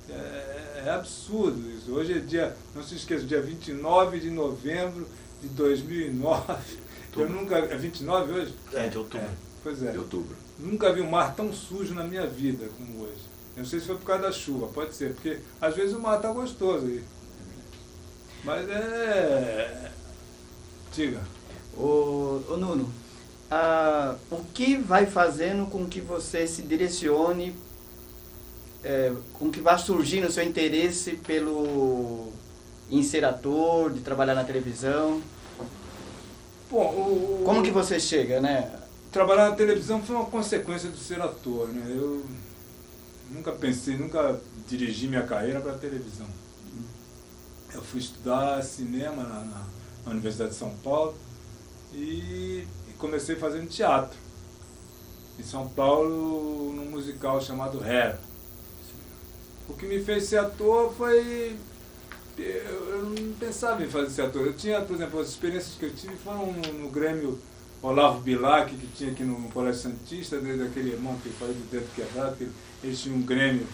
é absurdo isso. Hoje é dia, não se esqueça, dia 29 de novembro de 2009. Eu nunca, é 29 hoje? É, de outubro. Pois é. De outubro. Nunca vi um mar tão sujo na minha vida como hoje. Eu não sei se foi por causa da chuva, pode ser, porque às vezes o mar tá gostoso aí. Mas diga. Ô Nuno, o que vai fazendo com que você se direcione, com que vá surgir no seu interesse em ser ator, de trabalhar na televisão? Bom, como que você chega, né? Trabalhar na televisão foi uma consequência de ser ator, né? Eu nunca dirigi minha carreira para a televisão. Eu fui estudar cinema na Universidade de São Paulo e comecei fazendo teatro em São Paulo, num musical chamado Hair. O que me fez ser ator foi... Eu não pensava em fazer ser ator. Eu tinha, por exemplo, as experiências que eu tive foram no Grêmio Olavo Bilac, que tinha aqui no Colégio Santista, desde aquele irmão que falei do dedo quebrado, que eles tinham um Grêmio,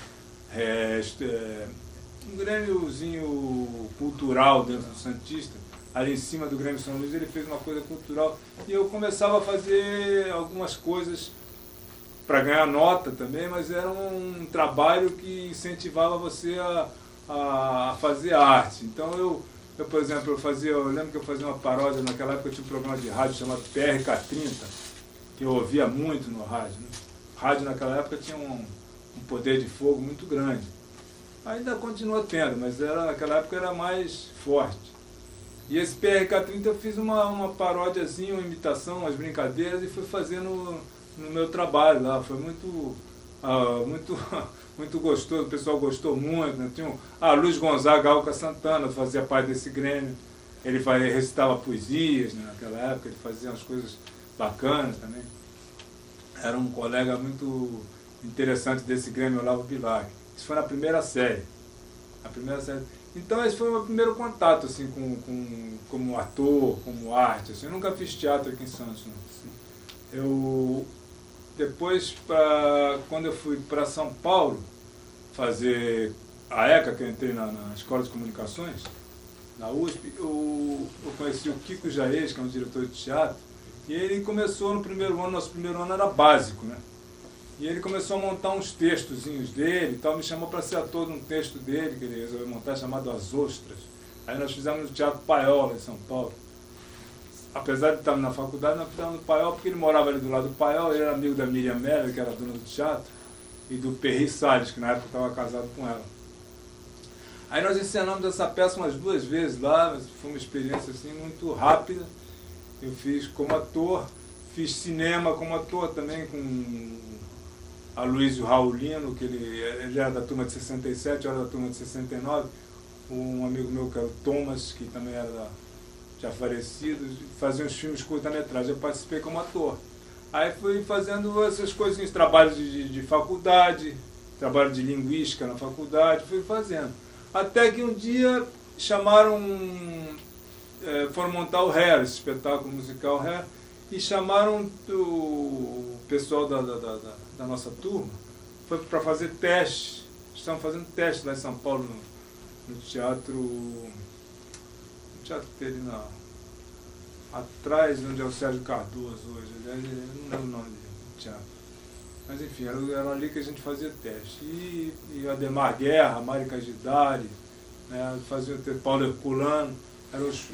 um Grêmiozinho cultural dentro do Santista. Ali em cima do Grêmio São Luís ele fez uma coisa cultural e eu começava a fazer algumas coisas para ganhar nota também, mas era um trabalho que incentivava você a fazer arte. Então eu, por exemplo, eu lembro que eu fazia uma paródia, naquela época eu tinha um programa de rádio chamado PRK30, que eu ouvia muito no rádio, né? O rádio naquela época tinha um poder de fogo muito grande. Ainda continua tendo, mas naquela época era mais forte. E esse PRK30 eu fiz uma paródiazinha, uma imitação, umas brincadeiras e fui fazendo no meu trabalho lá. Foi muito gostoso, o pessoal gostou muito, né? Tinha Luiz Gonzaga Alca Santana, fazia parte desse Grêmio, ele recitava poesias, né, naquela época, ele fazia umas coisas bacanas também. Era um colega muito interessante desse Grêmio Olavo Bilac. Isso foi na primeira série. Então esse foi o meu primeiro contato assim, como ator, como arte. Assim. Eu nunca fiz teatro aqui em Santos. Não. Depois, quando eu fui para São Paulo fazer a ECA, que eu entrei na Escola de Comunicações, na USP, eu conheci o Kiko Jaez, que é um diretor de teatro, e ele começou no primeiro ano, nosso primeiro ano era básico, né? E ele começou a montar uns textozinhos dele e tal, me chamou para ser ator de um texto dele, que ele resolveu montar, chamado As Ostras. Aí nós fizemos no Teatro Paiola, em São Paulo. Apesar de estar na faculdade, nós fizemos no Paiol, porque ele morava ali do lado do Paiol, ele era amigo da Miriam Meller, que era dona do teatro, e do Perry Salles, que na época estava casado com ela. Aí nós encenamos essa peça umas 2 vezes lá, mas foi uma experiência assim, muito rápida. Eu fiz como ator, fiz cinema como ator também com Aloysio Raulino, que ele era da turma de 67, eu era da turma de 69, um amigo meu que era o Thomas, que também era já falecido, fazia uns filmes curta-metragem, eu participei como ator. Aí fui fazendo essas coisinhas, trabalho de faculdade, trabalho de linguística na faculdade, fui fazendo. Até que um dia foram montar o Hair, esse espetáculo musical Hair, e chamaram o pessoal da nossa turma, foi para fazer testes. Estavam fazendo testes lá em São Paulo, no teatro. O teatro que tem ali atrás, onde é o Sérgio Cardoso hoje. Eu não lembro o nome do teatro. Mas enfim, era ali que a gente fazia teste. E Ademar Guerra, Mari Cagidari, né, fazia Paulo Herculano, eram os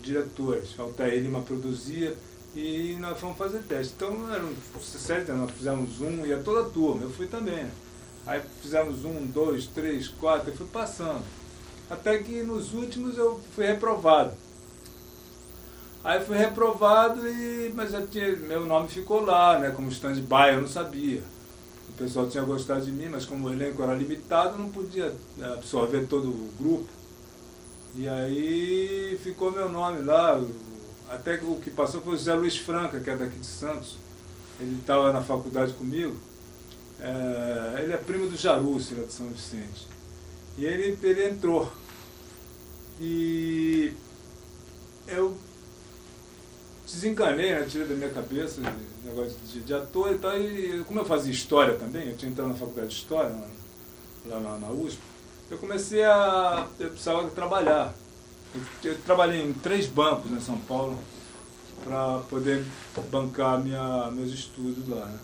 diretores. Altair Lima produzia e nós fomos fazer teste. Então eram 7, nós fizemos um, ia toda a turma, eu fui também. Aí fizemos 1, 2, 3, 4, eu fui passando. Até que nos últimos eu fui reprovado. Aí fui reprovado, mas já tinha, meu nome ficou lá, né, como stand-by, eu não sabia. O pessoal tinha gostado de mim, mas como o elenco era limitado, não podia absorver todo o grupo. E aí ficou meu nome lá. Até que o que passou foi o Zé Luiz Franca, que é daqui de Santos. Ele estava na faculdade comigo. Ele é primo do Jarucci, lá de São Vicente. E ele entrou. E eu desencanei, né, tirei da minha cabeça o negócio de ator e tal. E como eu fazia história também, eu tinha entrado na faculdade de história, lá na USP, eu precisava trabalhar. Eu trabalhei em 3 bancos em São Paulo para poder bancar meus estudos lá, né?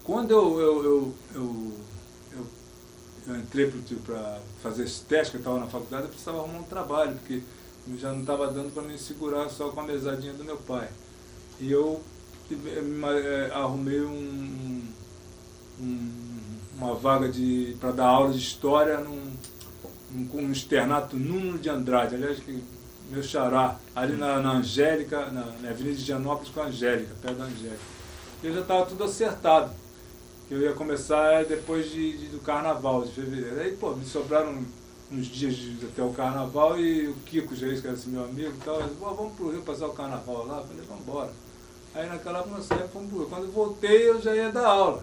Quando eu entrei para fazer esse teste, que eu estava na faculdade, eu precisava arrumar um trabalho, porque já não estava dando para me segurar só com a mesadinha do meu pai. E eu arrumei uma vaga para dar aula de história num externato Nuno de Andrade, aliás, meu xará, ali na Angélica, na Avenida de Higienópolis com a Angélica, perto da Angélica. E já estava tudo acertado. Eu ia começar depois do carnaval, de fevereiro. Aí, pô, me sobraram uns dias até o carnaval e o Kiko Geis, que era esse meu amigo e tal, eu disse, vamos pro Rio passar o carnaval lá. Eu falei, vamos embora. Aí naquela época nós saímos, fomos pro Rio. Quando eu voltei, eu já ia dar aula.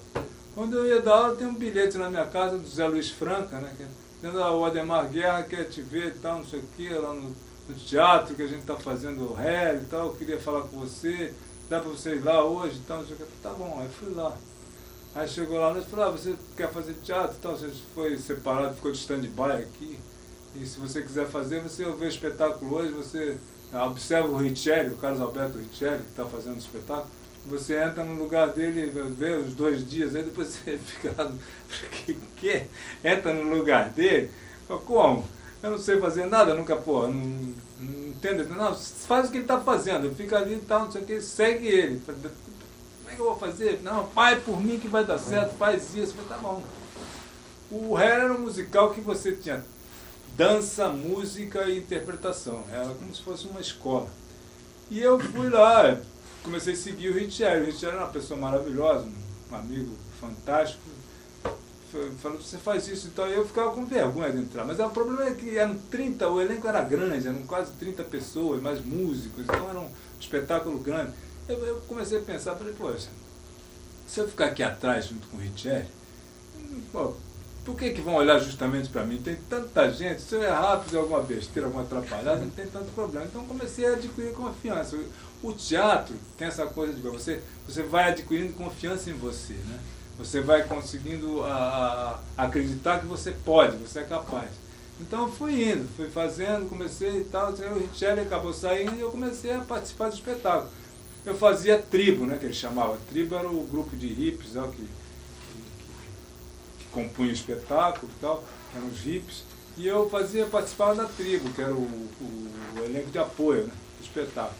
Quando eu ia dar aula, tem um bilhete na minha casa do Zé Luiz Franca, né? Dizendo, o Ademar Guerra quer te ver e tal, não sei o que, lá no teatro que a gente está fazendo o réu e tal, eu queria falar com você, dá para você ir lá hoje e tal, não sei o que. Tá bom, aí fui lá. Aí chegou lá, nós falou, você quer fazer teatro? Então, você foi separado, ficou de stand-by aqui. E se você quiser fazer, você vê o espetáculo hoje, você observa o Richelli, o Carlos Alberto Richelli, que está fazendo o espetáculo. Você entra no lugar dele, vê os 2 dias, aí depois você fica lá, que? Entra no lugar dele? Como? Eu não sei fazer nada, nunca, pô, não entendo. Não, faz o que ele está fazendo, fica ali e tal, não sei o que, segue ele. Como é que eu vou fazer? Não, pai, por mim que vai dar certo, faz isso. Eu falei, tá bom. O Hair era um musical que você tinha dança, música e interpretação. Era como se fosse uma escola. E eu fui lá, comecei a seguir o Richelli. O Richelli era uma pessoa maravilhosa, um amigo fantástico. Falou, você faz isso, então eu ficava com vergonha de entrar. Mas o problema é que eram 30, o elenco era grande, eram quase 30 pessoas, mais músicos, então era um espetáculo grande. Eu comecei a pensar, falei, poxa, se eu ficar aqui atrás junto com o Richelli, por que vão olhar justamente para mim? Tem tanta gente, se eu errar, fizer alguma besteira, alguma atrapalhada, não tem tanto problema. Então comecei a adquirir confiança. O teatro tem essa coisa de você vai adquirindo confiança em você, né? Você vai conseguindo acreditar que você pode, você é capaz. Então eu fui indo, fui fazendo, comecei e tal, o Richelli acabou saindo e eu comecei a participar do espetáculo. Eu fazia tribo, né, que ele chamava. Tribo era o grupo de hippies, né, que compunha o espetáculo e tal, eram os hippies. E eu participava da tribo, que era o elenco de apoio, né, do espetáculo.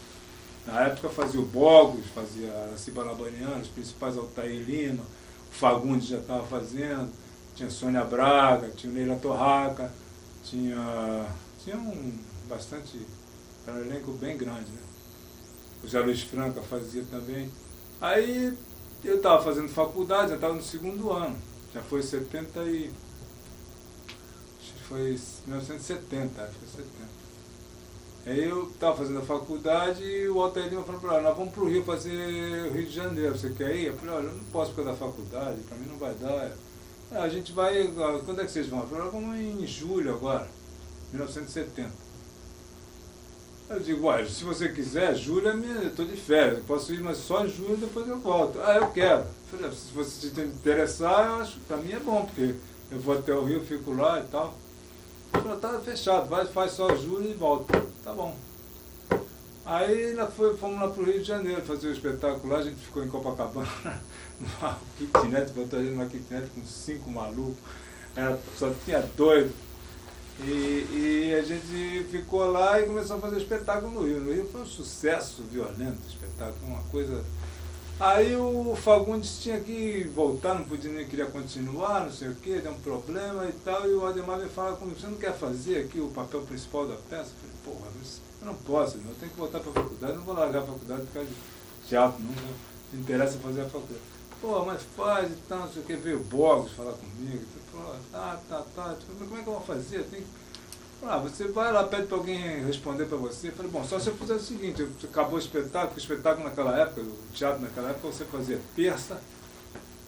Na época fazia o Bogos, fazia a Ciba Labaniana, os principais Altair Lima, o Fagundes já estava fazendo, tinha Sônia Braga, tinha o Neila Torraca, tinha bastante, era um elenco bem grande, né? O Zé Luiz Franca fazia também. Aí eu estava fazendo faculdade, já estava no 2º ano. Já foi 70 e... acho que foi 1970, acho que foi 70. Aí eu estava fazendo a faculdade e o Altair Lima falou para ela, nós vamos para o Rio fazer o Rio de Janeiro, você quer ir? Eu falei, olha, eu não posso por causa da faculdade, para mim não vai dar. A gente vai, quando é que vocês vão? Eu falei, vamos em julho agora, 1970. Eu digo, olha, se você quiser, julho eu estou de férias, eu posso ir, mas só em julho depois eu volto. Ah, eu quero. Eu falei, se você te interessar, eu acho, para mim é bom, porque eu vou até o Rio, fico lá e tal. Eu falei, tá fechado, faz só julho e volta. Tá bom. Aí fomos lá para o Rio de Janeiro fazer o espetáculo lá, a gente ficou em Copacabana, numa kitnet, botou a gente numa kitnet com 5 malucos, só tinha doido. E a gente ficou lá e começou a fazer espetáculo no Rio. No Rio foi um sucesso violento, espetáculo, uma coisa... Aí o Fagundes tinha que voltar, não podia, nem queria continuar, não sei o quê, deu um problema e tal, e o Adhemar veio falar comigo, você não quer fazer aqui o papel principal da peça? Eu falei, porra, eu não posso, eu tenho que voltar para a faculdade, não vou largar a faculdade por causa de teatro, não me interessa fazer a faculdade. Pô, mas faz e tal, não sei o quê, veio o Bogos falar comigo, eu falei, pô, tá, mas como é que eu vou fazer? Eu tenho que... você vai lá, pede para alguém responder para você. Eu falei, bom, só se eu fizer o seguinte, acabou o espetáculo naquela época, o teatro naquela época, você fazia terça,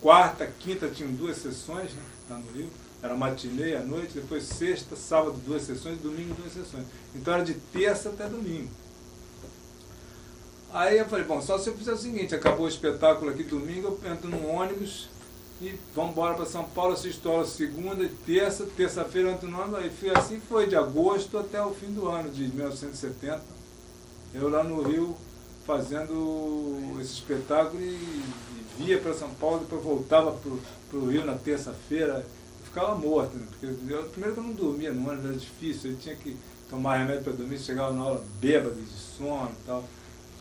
quarta, quinta, tinham 2 sessões, né, lá no Rio, era matinê à noite, depois sexta, sábado 2 sessões, domingo 2 sessões. Então era de terça até domingo. Aí eu falei, bom, só se eu fizer o seguinte, acabou o espetáculo aqui domingo, eu entro num ônibus, e vamos embora para São Paulo, assisto aula segunda e terça-feira eu entro no ano, aí assim foi de agosto até o fim do ano de 1970, eu lá no Rio fazendo esse espetáculo e via para São Paulo, depois voltava para o Rio na terça-feira, eu ficava morto, né? Porque primeiro que eu não dormia no ônibus, era difícil, eu tinha que tomar remédio para dormir, chegava na aula bêbado de sono e tal.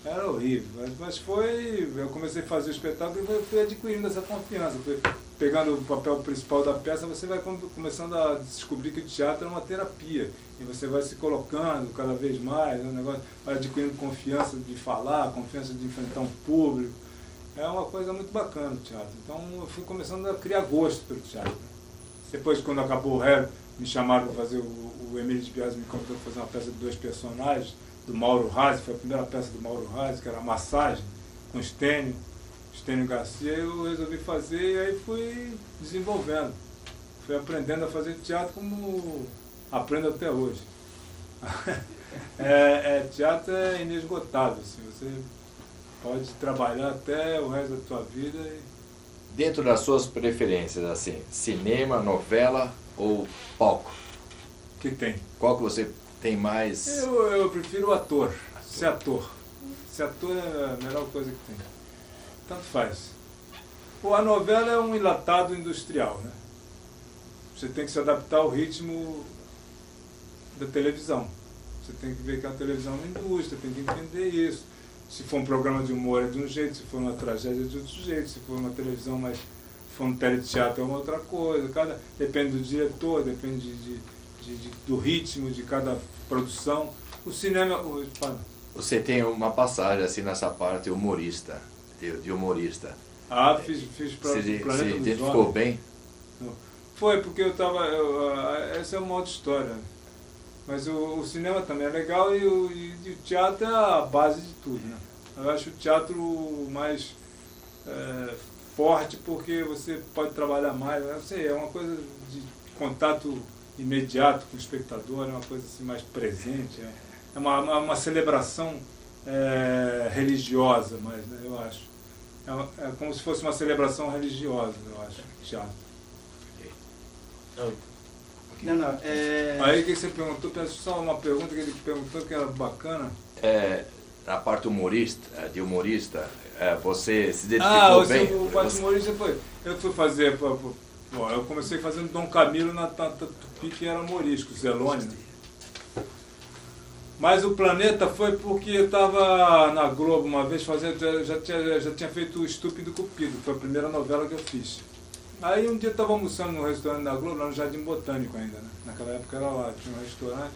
Era horrível, mas foi, eu comecei a fazer o espetáculo e fui adquirindo essa confiança, fui pegando o papel principal da peça, você vai começando a descobrir que o teatro é uma terapia, e você vai se colocando cada vez mais, o negócio vai adquirindo confiança de falar, confiança de enfrentar um público, é uma coisa muito bacana o teatro, então eu fui começando a criar gosto pelo teatro. Depois, quando acabou o Ré, me chamaram para fazer, o Emílio de Biasi me convidou para fazer uma peça de 2 personagens, do Mauro Razzi, foi a primeira peça do Mauro Razzi, que era a Massagem, com Estênio Garcia, eu resolvi fazer e aí fui desenvolvendo. Fui aprendendo a fazer teatro como aprendo até hoje. Teatro é inesgotável, assim, você pode trabalhar até o resto da tua vida. Dentro das suas preferências, assim, cinema, novela ou palco? Que tem? Qual que você tem mais? Eu prefiro o ator, ser ator. Ser ator é a melhor coisa que tem. Tanto faz. A novela é um enlatado industrial, né? Você tem que se adaptar ao ritmo da televisão. Você tem que ver que a televisão é uma indústria, tem que entender isso. Se for um programa de humor é de um jeito, se for uma tragédia é de outro jeito, se for uma televisão, mas se for um teleteatro é uma outra coisa. Depende do diretor, depende do ritmo de cada produção. O cinema... Você tem uma passagem assim nessa parte humorista, de humorista. Fiz para o Planeta dos Homens. Você identificou bem? Foi, porque eu estava... essa é uma outra história. Mas o cinema também é legal e o teatro é a base de tudo, né? Eu acho o teatro mais forte porque você pode trabalhar mais. Não sei, é uma coisa de contato imediato com o espectador, é uma coisa assim mais presente, é uma celebração religiosa, mas, né, eu acho. É como se fosse uma celebração religiosa, eu acho, o teatro. Aí o que você perguntou, só uma pergunta que ele perguntou que era bacana. A parte humorista, você se identificou bem? O parte humorista foi... Eu fui fazer... eu comecei fazendo Dom Camilo na Tupi, que era humorístico, Zelone, né? Mas o Planeta foi porque eu estava na Globo uma vez fazendo... Já tinha feito o Estúpido Cupido, foi a primeira novela que eu fiz. Aí um dia eu estava almoçando no restaurante da Globo, lá no Jardim Botânico ainda, né? Naquela época era lá, tinha um restaurante.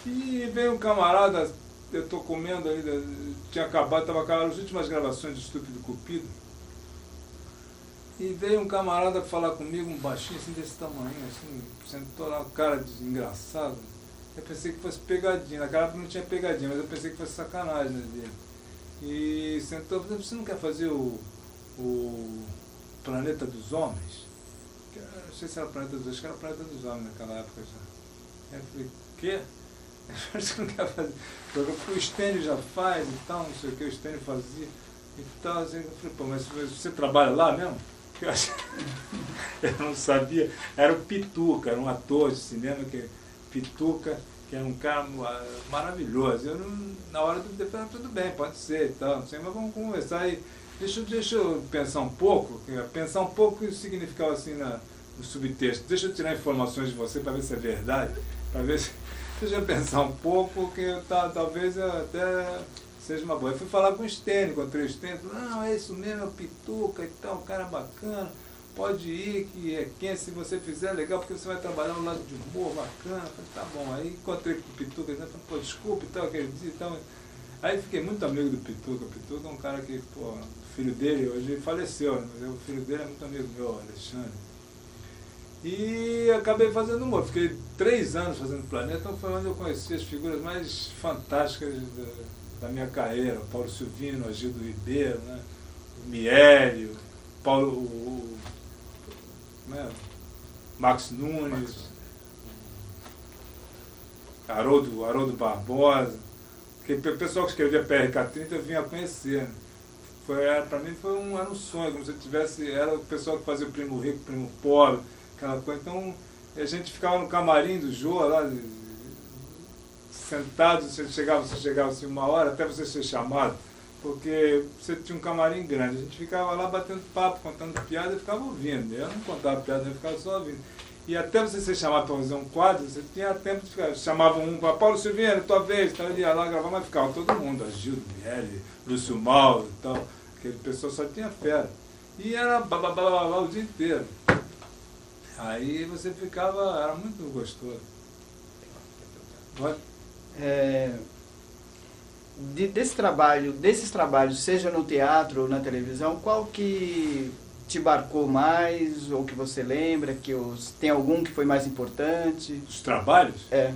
E veio um camarada, eu estou comendo ainda, tinha acabado, estava acabando as últimas gravações de Estúpido Cupido. E veio um camarada falar comigo, um baixinho assim desse tamanho, assim, sentou lá, um cara engraçado. Eu pensei que fosse pegadinha, naquela época não tinha pegadinha, mas eu pensei que fosse sacanagem, né, dele. E sentou, você não quer fazer o Planeta dos Homens? Não sei se era o Planeta dos Homens, acho que era o Planeta dos Homens naquela época já. Aí eu falei, o quê? Você não quer fazer? Porque o Estênio já faz e tal, não sei o que, o Estênio fazia e tal. Assim, eu falei, pô, mas você trabalha lá mesmo? Eu não sabia. Era o Pituca, era um ator de cinema, Pituca, que era um cara maravilhoso. Eu não, na hora do depois, tudo bem, pode ser e tal, não sei, mas vamos conversar aí. Deixa eu pensar um pouco. Pensar um pouco o que significava assim no subtexto. Deixa eu tirar informações de você para ver se é verdade. para ver se eu já pensar um pouco, que talvez eu até seja uma boa. Eu fui falar com o Stênio, encontrei o Stênio, não, é isso mesmo, é o Pituca e tal, um cara bacana, pode ir, que é quem, se você fizer, legal, porque você vai trabalhar no lado de humor, bacana. Eu falei, tá bom. Aí encontrei com o Pituca, ele falou, pô, desculpa e tal, aquele dia e tal. Aí fiquei muito amigo do Pituca. O Pituca é um cara que, pô, o filho dele hoje faleceu, né? Mas o filho dele é muito amigo meu, Alexandre. E acabei fazendo humor. Fiquei 3 anos fazendo Planeta, então foi onde eu conheci as figuras mais fantásticas da minha carreira. O Paulo Silvino, o Agildo Ribeiro, né? O Miélio, Max Nunes, Haroldo Barbosa, que o pessoal que escrevia PRK-30 eu vinha a conhecer. Né? Para mim era um sonho, como se eu tivesse. Era o pessoal que fazia o Primo Rico, Primo Pobre, aquela coisa. Então a gente ficava no camarim do Jô, lá, sentado, você chegava assim 1 hora até você ser chamado, porque você tinha um camarim grande. A gente ficava lá batendo papo, contando piada e ficava ouvindo. Eu não contava piada, eu ficava só ouvindo. E até você ser chamado para fazer um quadro, você tinha tempo de ficar. Chamavam um para Paulo Silvino, tua vez, então ele ia lá gravar, mas ficava todo mundo, Agildo, Miele, Lúcio Mauro e tal. Aquele pessoal só tinha fera. E era blá o dia inteiro. Aí você ficava, era muito gostoso. Desses trabalhos, seja no teatro ou na televisão, qual que te marcou mais, ou que você lembra, tem algum que foi mais importante? Os trabalhos? É.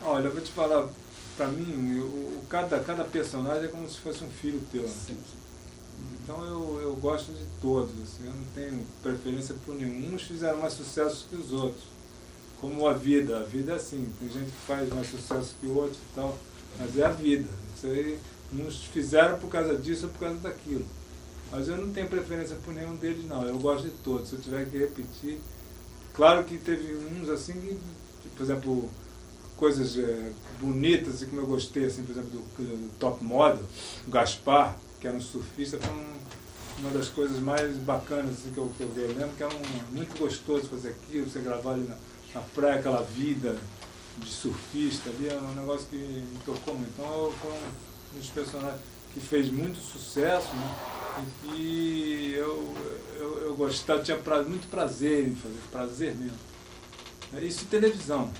Olha, eu vou te falar, pra mim, cada personagem é como se fosse um filho teu. Né? Sim. Então eu gosto de todos, assim, eu não tenho preferência por nenhum. Uns fizeram mais sucesso que os outros. Como a vida é assim, tem gente que faz mais sucesso que outros e tal, mas é a vida. Isso aí, uns fizeram por causa disso ou por causa daquilo. Mas eu não tenho preferência por nenhum deles, não. Eu gosto de todos. Se eu tiver que repetir... Claro que teve uns assim que, por exemplo, coisas bonitas, assim, como eu gostei, assim, por exemplo, do Top Model, o Gaspar, que era um surfista, foi uma das coisas mais bacanas assim, que eu lembro, que era muito gostoso fazer aquilo, você gravar ali na praia, aquela vida de surfista ali, é um negócio que me tocou muito. Então foi um dos personagens que fez muito sucesso, né? E que eu gostava, tinha muito prazer em fazer, prazer mesmo. Isso em televisão.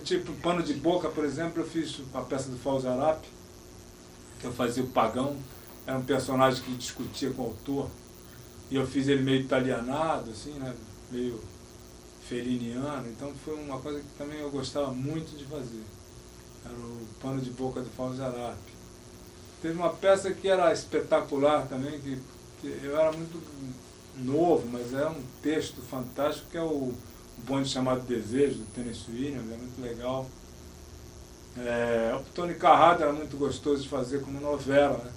Tipo, Pano de Boca, por exemplo, eu fiz a peça do Falzarap, que eu fazia o Pagão, era um personagem que discutia com o autor, e eu fiz ele meio italianado, assim, né? Meio feliniano, então foi uma coisa que também eu gostava muito de fazer. Era o Pano de Boca do Falzarap. Teve uma peça que era espetacular também, que eu era muito novo, mas era um texto fantástico, que é o Bonde Chamado Desejo, do Tennessee Williams, é muito legal. O Tony Carrado era muito gostoso de fazer como novela, né?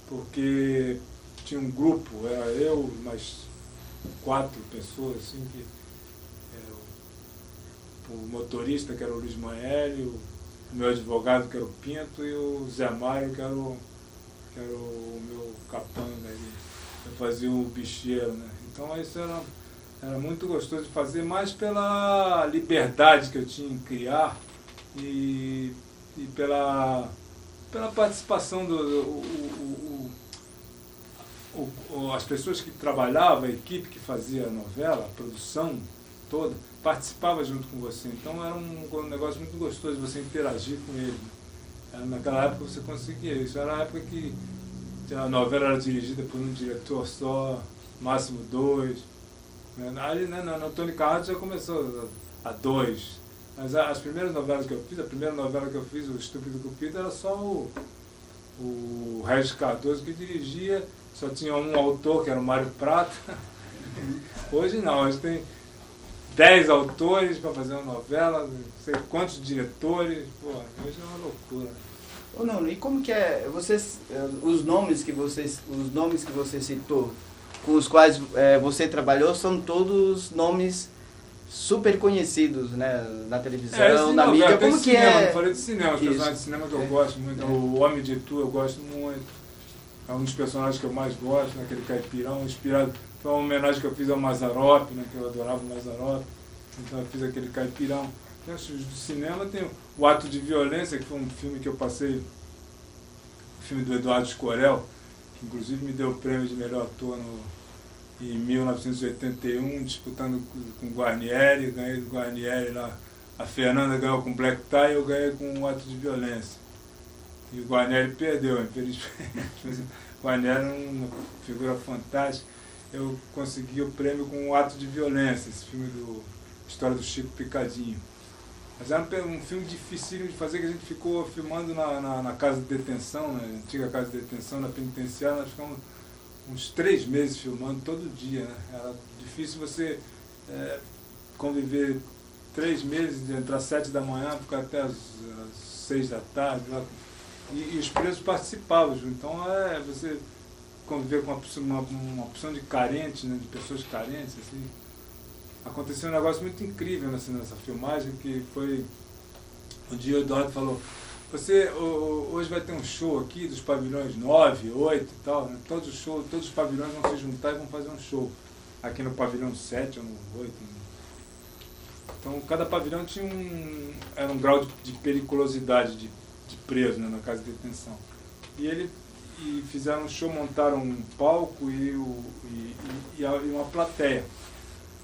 Porque tinha um grupo, era eu e mais 4 pessoas, assim, que o motorista, que era o Luiz Manelli, o meu advogado, que era o Pinto, e o Zé Mário, que era o meu capanga ali. Eu fazia o bicheiro, né? Então isso era muito gostoso de fazer, mais pela liberdade que eu tinha em criar e pela participação as pessoas que trabalhavam, a equipe que fazia a novela, a produção toda, participava junto com você. Então era um negócio muito gostoso de você interagir com ele. Naquela época você conseguia isso. Era a época que a novela era dirigida por um diretor só, máximo 2. Ali, no Tony Carrado já começou a 2. Mas as primeiras novelas que eu fiz, a primeira novela que eu fiz, O Estúpido Cupido, era só o Regis Cardoso que dirigia, só tinha um autor, que era o Mário Prata. Hoje não, hoje tem 10 autores para fazer uma novela, não sei quantos diretores, pô, hoje é uma loucura. Ô, não, e como que é, os nomes que você citou, com os quais você trabalhou, são todos nomes super conhecidos, né, na televisão, na mídia, como que cinema, é? Não falei de cinema, os personagens de cinema que eu gosto muito, o Homem de Tu eu gosto muito, é um dos personagens que eu mais gosto, aquele caipirão, inspirado, foi uma homenagem que eu fiz ao Mazzaropi, né, que eu adorava o Mazzaropi, então eu fiz aquele caipirão. Tem os do cinema, tem o Ato de Violência, que foi um filme que eu passei, o filme do Eduardo Escorel, que inclusive me deu o prêmio de melhor ator em 1981, disputando com o Guarnieri, ganhei do Guarnieri lá. A Fernanda ganhou com Black Tie e eu ganhei com o Ato de Violência. E o Guarnieri perdeu, infelizmente. O Guarnieri é uma figura fantástica. Eu consegui o prêmio com o Ato de Violência, esse filme História do Chico Picadinho. Mas era um filme dificílimo de fazer, que a gente ficou filmando na casa de detenção, na antiga casa de detenção, na penitenciária. Nós ficamos uns 3 meses filmando todo dia, né? Era difícil você conviver 3 meses, de entrar às 7 da manhã, ficar até às 6 da tarde. Lá. E os presos participavam, então você conviver com uma opção de carentes, né? De pessoas carentes, assim. Aconteceu um negócio muito incrível nessa filmagem, que foi... Um dia o Eduardo falou, hoje vai ter um show aqui dos pavilhões 9, 8 e tal, né? Todos os pavilhões vão se juntar e vão fazer um show. Aqui no pavilhão 7 ou no 8. Então cada pavilhão tinha era um grau de periculosidade de preso, né, na casa de detenção. E fizeram um show, montaram um palco e uma plateia.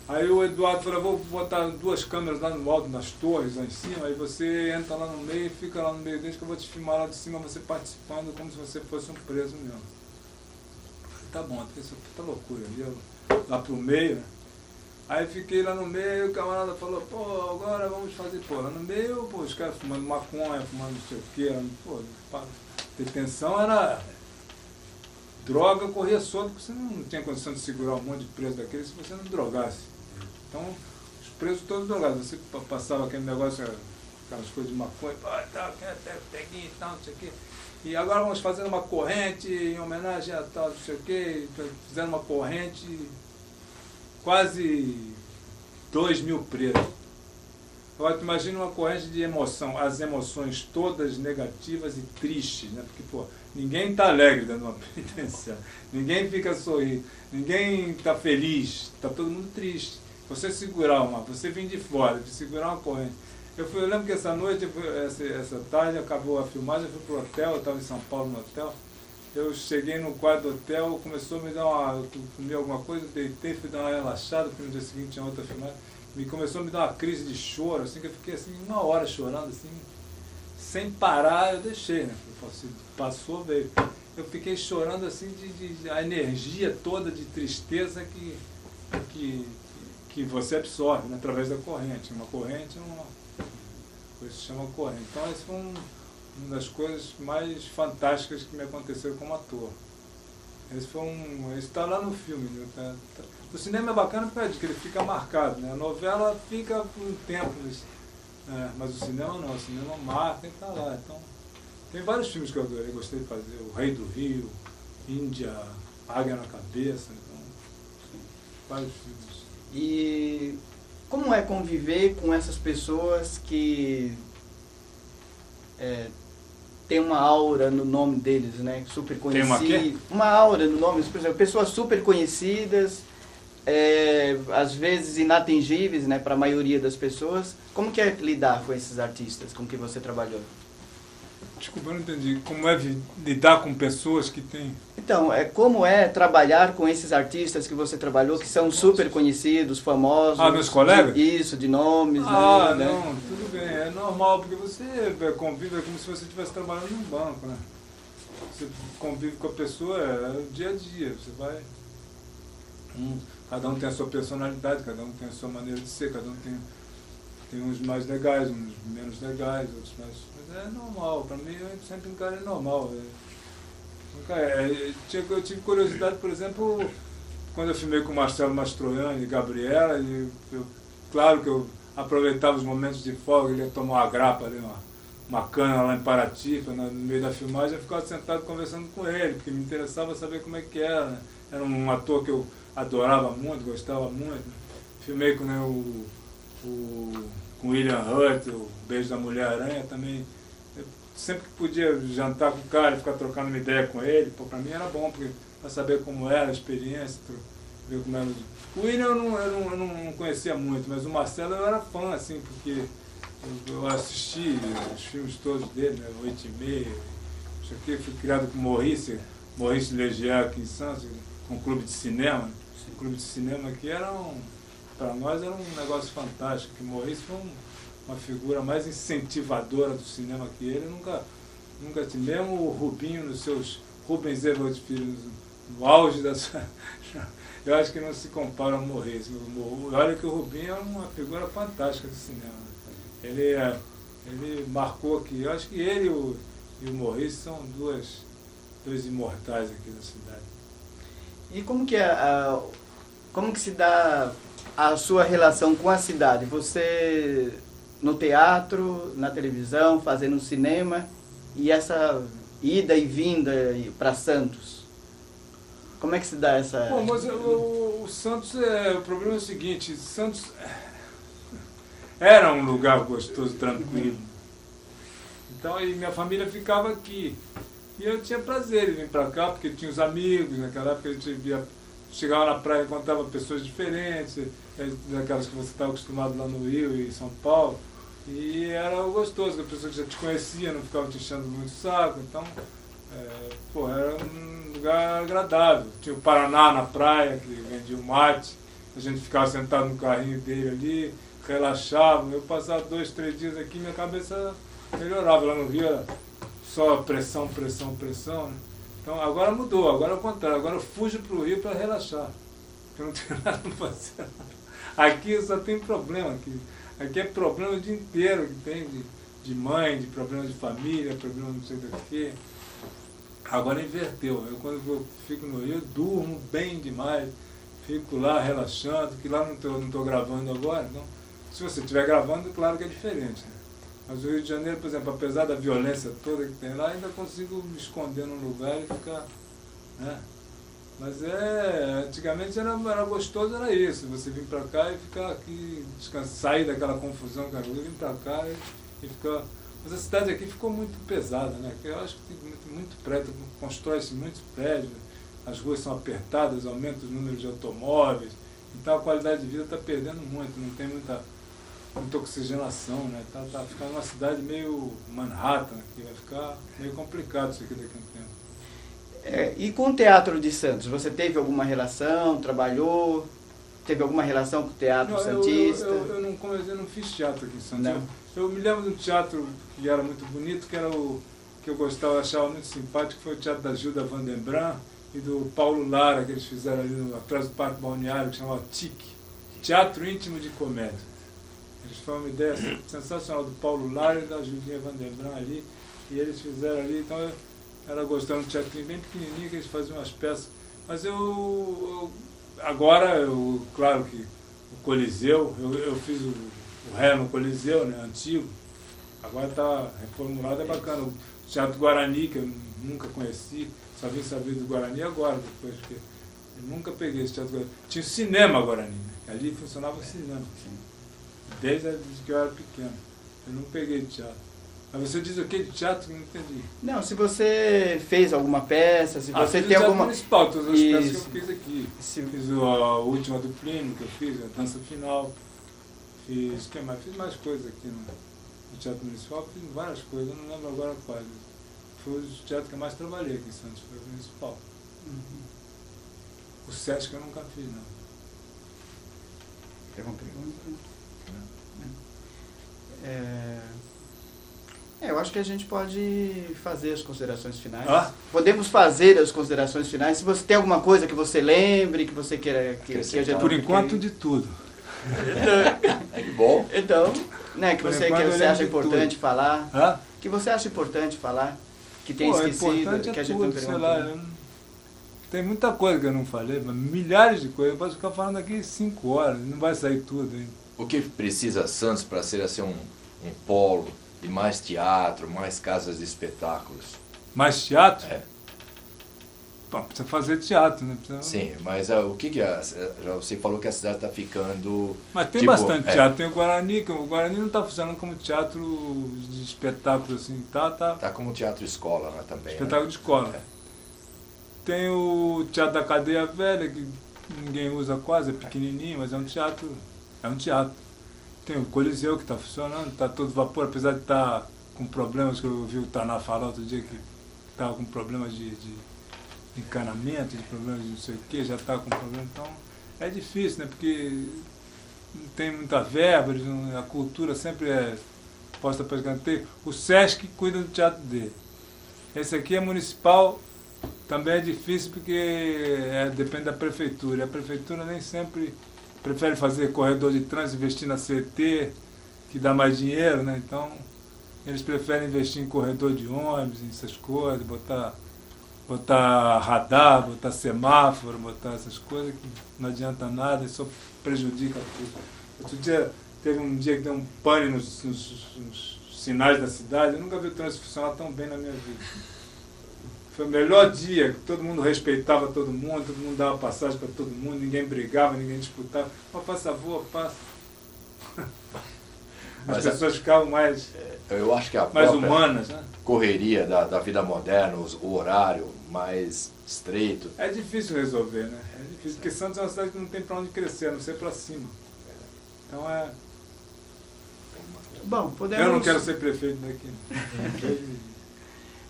Aí o Eduardo falou, vou botar 2 câmeras lá no alto, nas torres, lá em cima, aí você entra lá no meio, fica lá no meio deles, que eu vou te filmar lá de cima, você participando como se você fosse um preso mesmo. Eu falei, tá bom, isso é puta loucura. Lá pro meio, né? Aí fiquei lá no meio, o camarada falou, pô, agora vamos fazer, lá no meio, os caras fumando maconha, fumando não sei o quê, detenção era... Droga corria solto, porque você não tinha condição de segurar um monte de preso daquele se você não drogasse. Então, os presos todos drogados. Você passava aquele negócio, aquelas coisas de maconha, peguinho e tal, não sei o quê. E agora vamos fazer uma corrente em homenagem a tal, não sei o quê. Fizeram uma corrente, quase 2.000 presos. Agora, tu imagina uma corrente de emoção, as emoções todas negativas e tristes, né? Porque, ninguém está alegre dentro de uma penitenciária, ninguém fica sorrindo, ninguém está feliz, está todo mundo triste. Você você vir de fora, segurar uma corrente. Eu lembro que essa noite, essa tarde, acabou a filmagem, eu fui pro hotel, eu estava em São Paulo no hotel. Eu cheguei no quarto do hotel, começou a me dar comi alguma coisa, deitei, fui dar uma relaxada, porque no dia seguinte tinha outra filmagem. Começou a me dar uma crise de choro, assim, que eu fiquei assim 1 hora chorando, assim, sem parar. Eu deixei, né? Passou, veio. Eu fiquei chorando, assim, a energia toda de tristeza que você absorve, né, através da corrente. Uma corrente é uma coisa que se chama corrente. Então, essa foi uma das coisas mais fantásticas que me aconteceram como ator. Esse está lá no filme, né? O cinema é bacana por causa de que ele fica marcado, né? A novela fica por um tempo, mas o cinema não, o cinema marca e está lá. Então, tem vários filmes que eu adorei, gostei de fazer, O Rei do Rio, Índia, Águia na Cabeça, então, vários filmes. E como é conviver com essas pessoas que tem uma aura no nome deles, né? Super conhecidas. Uma aura no nome, por exemplo, pessoas super conhecidas, às vezes inatingíveis, né, para a maioria das pessoas. Como que é lidar com esses artistas com que você trabalhou? Desculpa, eu não entendi. Como é lidar com pessoas que têm... Então, como é trabalhar com esses artistas que você trabalhou, que são super conhecidos, famosos... meus colegas? Isso, de nomes, não, né? tudo bem. É normal, porque você convive como se você estivesse trabalhando num banco, né? Você convive com a pessoa, o dia a dia. Você vai... Cada um tem a sua personalidade, cada um tem a sua maneira de ser, cada um tem uns mais legais, uns menos legais, outros mais... Mas é normal, para mim eu sempre encarei normal. Eu tive curiosidade, por exemplo, quando eu filmei com o Marcelo Mastroianni e Gabriela, claro que eu aproveitava os momentos de folga, ele ia tomar uma grapa ali, uma cana lá em Paratiba, no meio da filmagem, eu ficava sentado conversando com ele, porque me interessava saber como é que era, né? Era um ator que eu adorava muito, gostava muito. Filmei com com William Hurt, o Beijo da Mulher-Aranha também. Eu sempre que podia jantar com o cara e ficar trocando uma ideia com ele, para mim era bom, para saber como era a experiência, ver como era. O William eu não conhecia muito, mas o Marcelo eu era fã, assim, porque Eu assisti os filmes todos dele, né? 8h30, isso aqui, fui criado com Maurice Legier aqui em Santos, com um clube de cinema. O clube de cinema aqui para nós era um negócio fantástico, que Maurice foi uma figura mais incentivadora do cinema que ele, nunca tinha, mesmo o Rubinho Rubens Eloy Filho, no auge da sua... Eu acho que não se compara ao Maurice. Olha que o Rubinho é uma figura fantástica do cinema. Ele marcou aqui. Eu acho que ele e o Maurice são dois imortais aqui da cidade. E como que se dá a sua relação com a cidade? Você no teatro, na televisão, fazendo cinema, e essa ida e vinda para Santos? Como é que se dá essa... Bom, mas o Santos, o problema é o seguinte, Santos era um lugar gostoso, tranquilo. Então, e minha família ficava aqui. E eu tinha prazer em vir para cá, porque tinha os amigos, naquela época a gente chegava na praia e encontrava pessoas diferentes, daquelas que você estava acostumado lá no Rio e em São Paulo. E era gostoso, que a pessoa que já te conhecia, não ficava te enchendo muito o saco. Então, era um lugar agradável. Tinha o Paraná na praia, que vendia o mate. A gente ficava sentado no carrinho dele ali, relaxava. Eu passava 2, 3 dias aqui, minha cabeça melhorava. Lá no Rio era só pressão, né? Então agora mudou, agora é o contrário. Agora eu fujo para o Rio para relaxar. Porque eu não tenho nada para fazer. Aqui só tem problema. Aqui é problema o dia inteiro que tem de mãe, de problema de família, problema não sei do que. Agora inverteu. Eu, quando eu fico no Rio, durmo bem demais, fico lá relaxando, que lá não estou gravando agora. Então, se você estiver gravando, claro que é diferente, né? Mas o Rio de Janeiro, por exemplo, apesar da violência toda que tem lá, ainda consigo me esconder num lugar e ficar... Né? Mas antigamente era gostoso, era isso, você vir para cá e ficar aqui, sair daquela confusão que era o Rio, vir para cá e ficar... Mas a cidade aqui ficou muito pesada, né? Eu acho que tem muito prédio, constrói-se muitos prédios, as ruas são apertadas, aumenta os números de automóveis, então a qualidade de vida está perdendo muito, não tem muita oxigenação, né? Tá ficando uma cidade meio Manhattan aqui, vai ficar meio complicado isso aqui daqui a um tempo. E com o Teatro de Santos, você teve alguma relação, trabalhou, teve alguma relação com o Teatro Santista? Eu não fiz teatro aqui em Santos. Não. Eu me lembro de um teatro que era muito bonito, que era o que eu gostava, achava muito simpático, foi o teatro da Gilda Van den Brand e do Paulo Lara, que eles fizeram ali atrás do Parque Balneário, que chamava TIC, Teatro Íntimo de Comédia. Eles foi uma ideia sensacional do Paulo Lara e da Judinha Van den Brand ali, e eles fizeram ali, então eu era gostando de um teatrinho bem pequenininho, que eles faziam umas peças. Mas agora, claro que o Coliseu, eu fiz o Ré no Coliseu, né, antigo, agora está reformulado, é bacana. O Teatro Guarani, que eu nunca conheci, só vim saber do Guarani agora, depois, porque eu nunca peguei esse Teatro Guarani. Tinha o Cinema Guarani, né, ali funcionava o cinema, desde que eu era pequeno. Eu não peguei teatro. Mas você diz o que de teatro? Não entendi. Não, se você fez alguma peça, se você fiz tem o alguma... municipal, todas as peças que eu fiz aqui. Se... Fiz a última do Plínio, que eu fiz, a dança final. Fiz mais coisas aqui no Teatro Municipal, fiz várias coisas, eu não lembro agora quais. Foi o teatro que eu mais trabalhei aqui em Santos, foi o Municipal. O Sesc eu nunca fiz, não. Tem uma pergunta? Eu acho que a gente pode fazer as considerações finais. Podemos fazer as considerações finais. Se você tem alguma coisa que você lembre, que você queira que a gente... Por enquanto, de tudo. Que bom. Então, né, que você acha importante falar. Que você acha importante falar, que tem esquecido, que a gente não perguntou. Tem muita coisa que eu não falei, mas milhares de coisas. Eu posso ficar falando aqui 5 horas, não vai sair tudo ainda. O que precisa Santos para ser assim um polo de mais teatro, mais casas de espetáculos? Mais teatro? Bom, precisa fazer teatro, né? Sim, mas o que já você falou que a cidade está ficando... Mas tem bastante teatro, tem o Guarani, que o Guarani não está funcionando como teatro de espetáculo, assim, Tá como teatro escola, né, também. Espetáculo de escola. Tem o Teatro da Cadeia Velha, que ninguém usa quase, é pequenininho, mas é um teatro. Tem o Coliseu que está funcionando, está todo vapor, apesar de estar com problemas, que eu vi o Taná falar outro dia que estava com problemas de encanamento, de problemas de não sei o que, já está com problema. Então é difícil, né? Porque não tem muita verba, a cultura sempre é posta para escanteio. O Sesc cuida do teatro dele. Esse aqui é municipal, também é difícil porque depende da prefeitura. E a prefeitura nem sempre prefere fazer corredor de trânsito, investir na CT, que dá mais dinheiro, né? Então eles preferem investir em corredor de ônibus, essas coisas, botar radar, botar semáforo, botar essas coisas que não adianta nada e só prejudica tudo. Outro dia, teve um dia que deu um pane nos sinais da cidade, eu nunca vi o trânsito funcionar tão bem na minha vida. Foi o melhor dia, que todo mundo respeitava todo mundo dava passagem para todo mundo, ninguém brigava, ninguém disputava. Mas passa, voa, passa. As pessoas ficavam mais, eu acho que a mais humanas, né? Correria da vida moderna, o horário mais estreito. É difícil resolver, né? É difícil, porque Santos é uma cidade que não tem para onde crescer, a não ser para cima. Então Bom, podemos... Eu não quero ser prefeito daqui.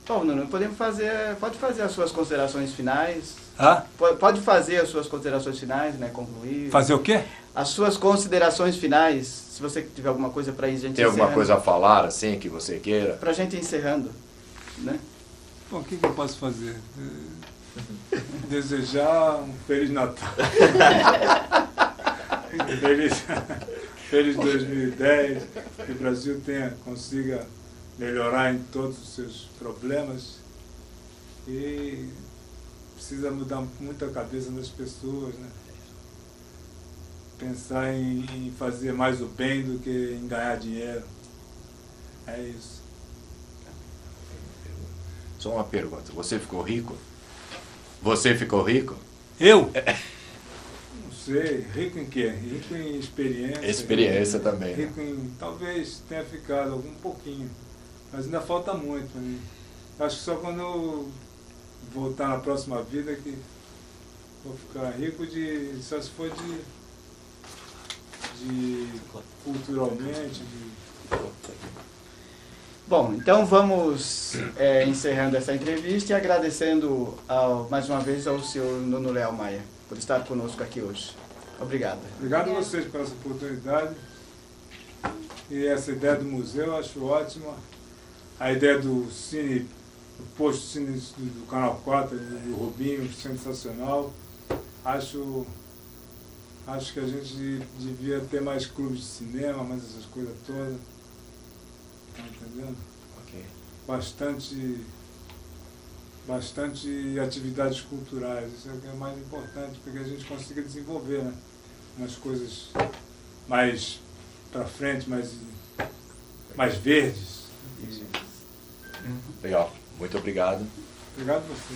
Bom, Nuno, pode fazer as suas considerações finais. Ah? Pode fazer as suas considerações finais, né? Concluir. Fazer o quê? As suas considerações finais, se você tiver alguma coisa para ir, a gente Tem alguma coisa a falar, assim, que você queira? Para a gente ir encerrando, né? Bom, o que eu posso fazer? Desejar um Feliz Natal. Feliz 2010, que o Brasil consiga melhorar em todos os seus problemas e precisa mudar muito a cabeça das pessoas, né? Pensar em fazer mais o bem do que em ganhar dinheiro. É isso. Só uma pergunta, você ficou rico? Você ficou rico? Eu? Não sei, rico em quê? Rico em experiência. Experiência rico, também. Rico em, talvez tenha ficado um pouquinho, mas ainda falta muito para mim. Acho que só quando eu voltar na próxima vida que vou ficar rico só se for de culturalmente. Bom, então vamos encerrando essa entrevista e agradecendo mais uma vez ao senhor Nuno Leal Maia por estar conosco aqui hoje. Obrigado. Obrigado a vocês por essa oportunidade. E essa ideia do museu eu acho ótima. A ideia do cine, do posto cine do Canal 4, do Rubinho, sensacional. Acho que a gente devia ter mais clubes de cinema, mais essas coisas todas. Tá entendendo? Ok. Bastante atividades culturais. Isso é o que é mais importante, para que a gente consiga desenvolver, né? Umas coisas mais para frente, mais verdes. Legal. Muito obrigado. Obrigado a você.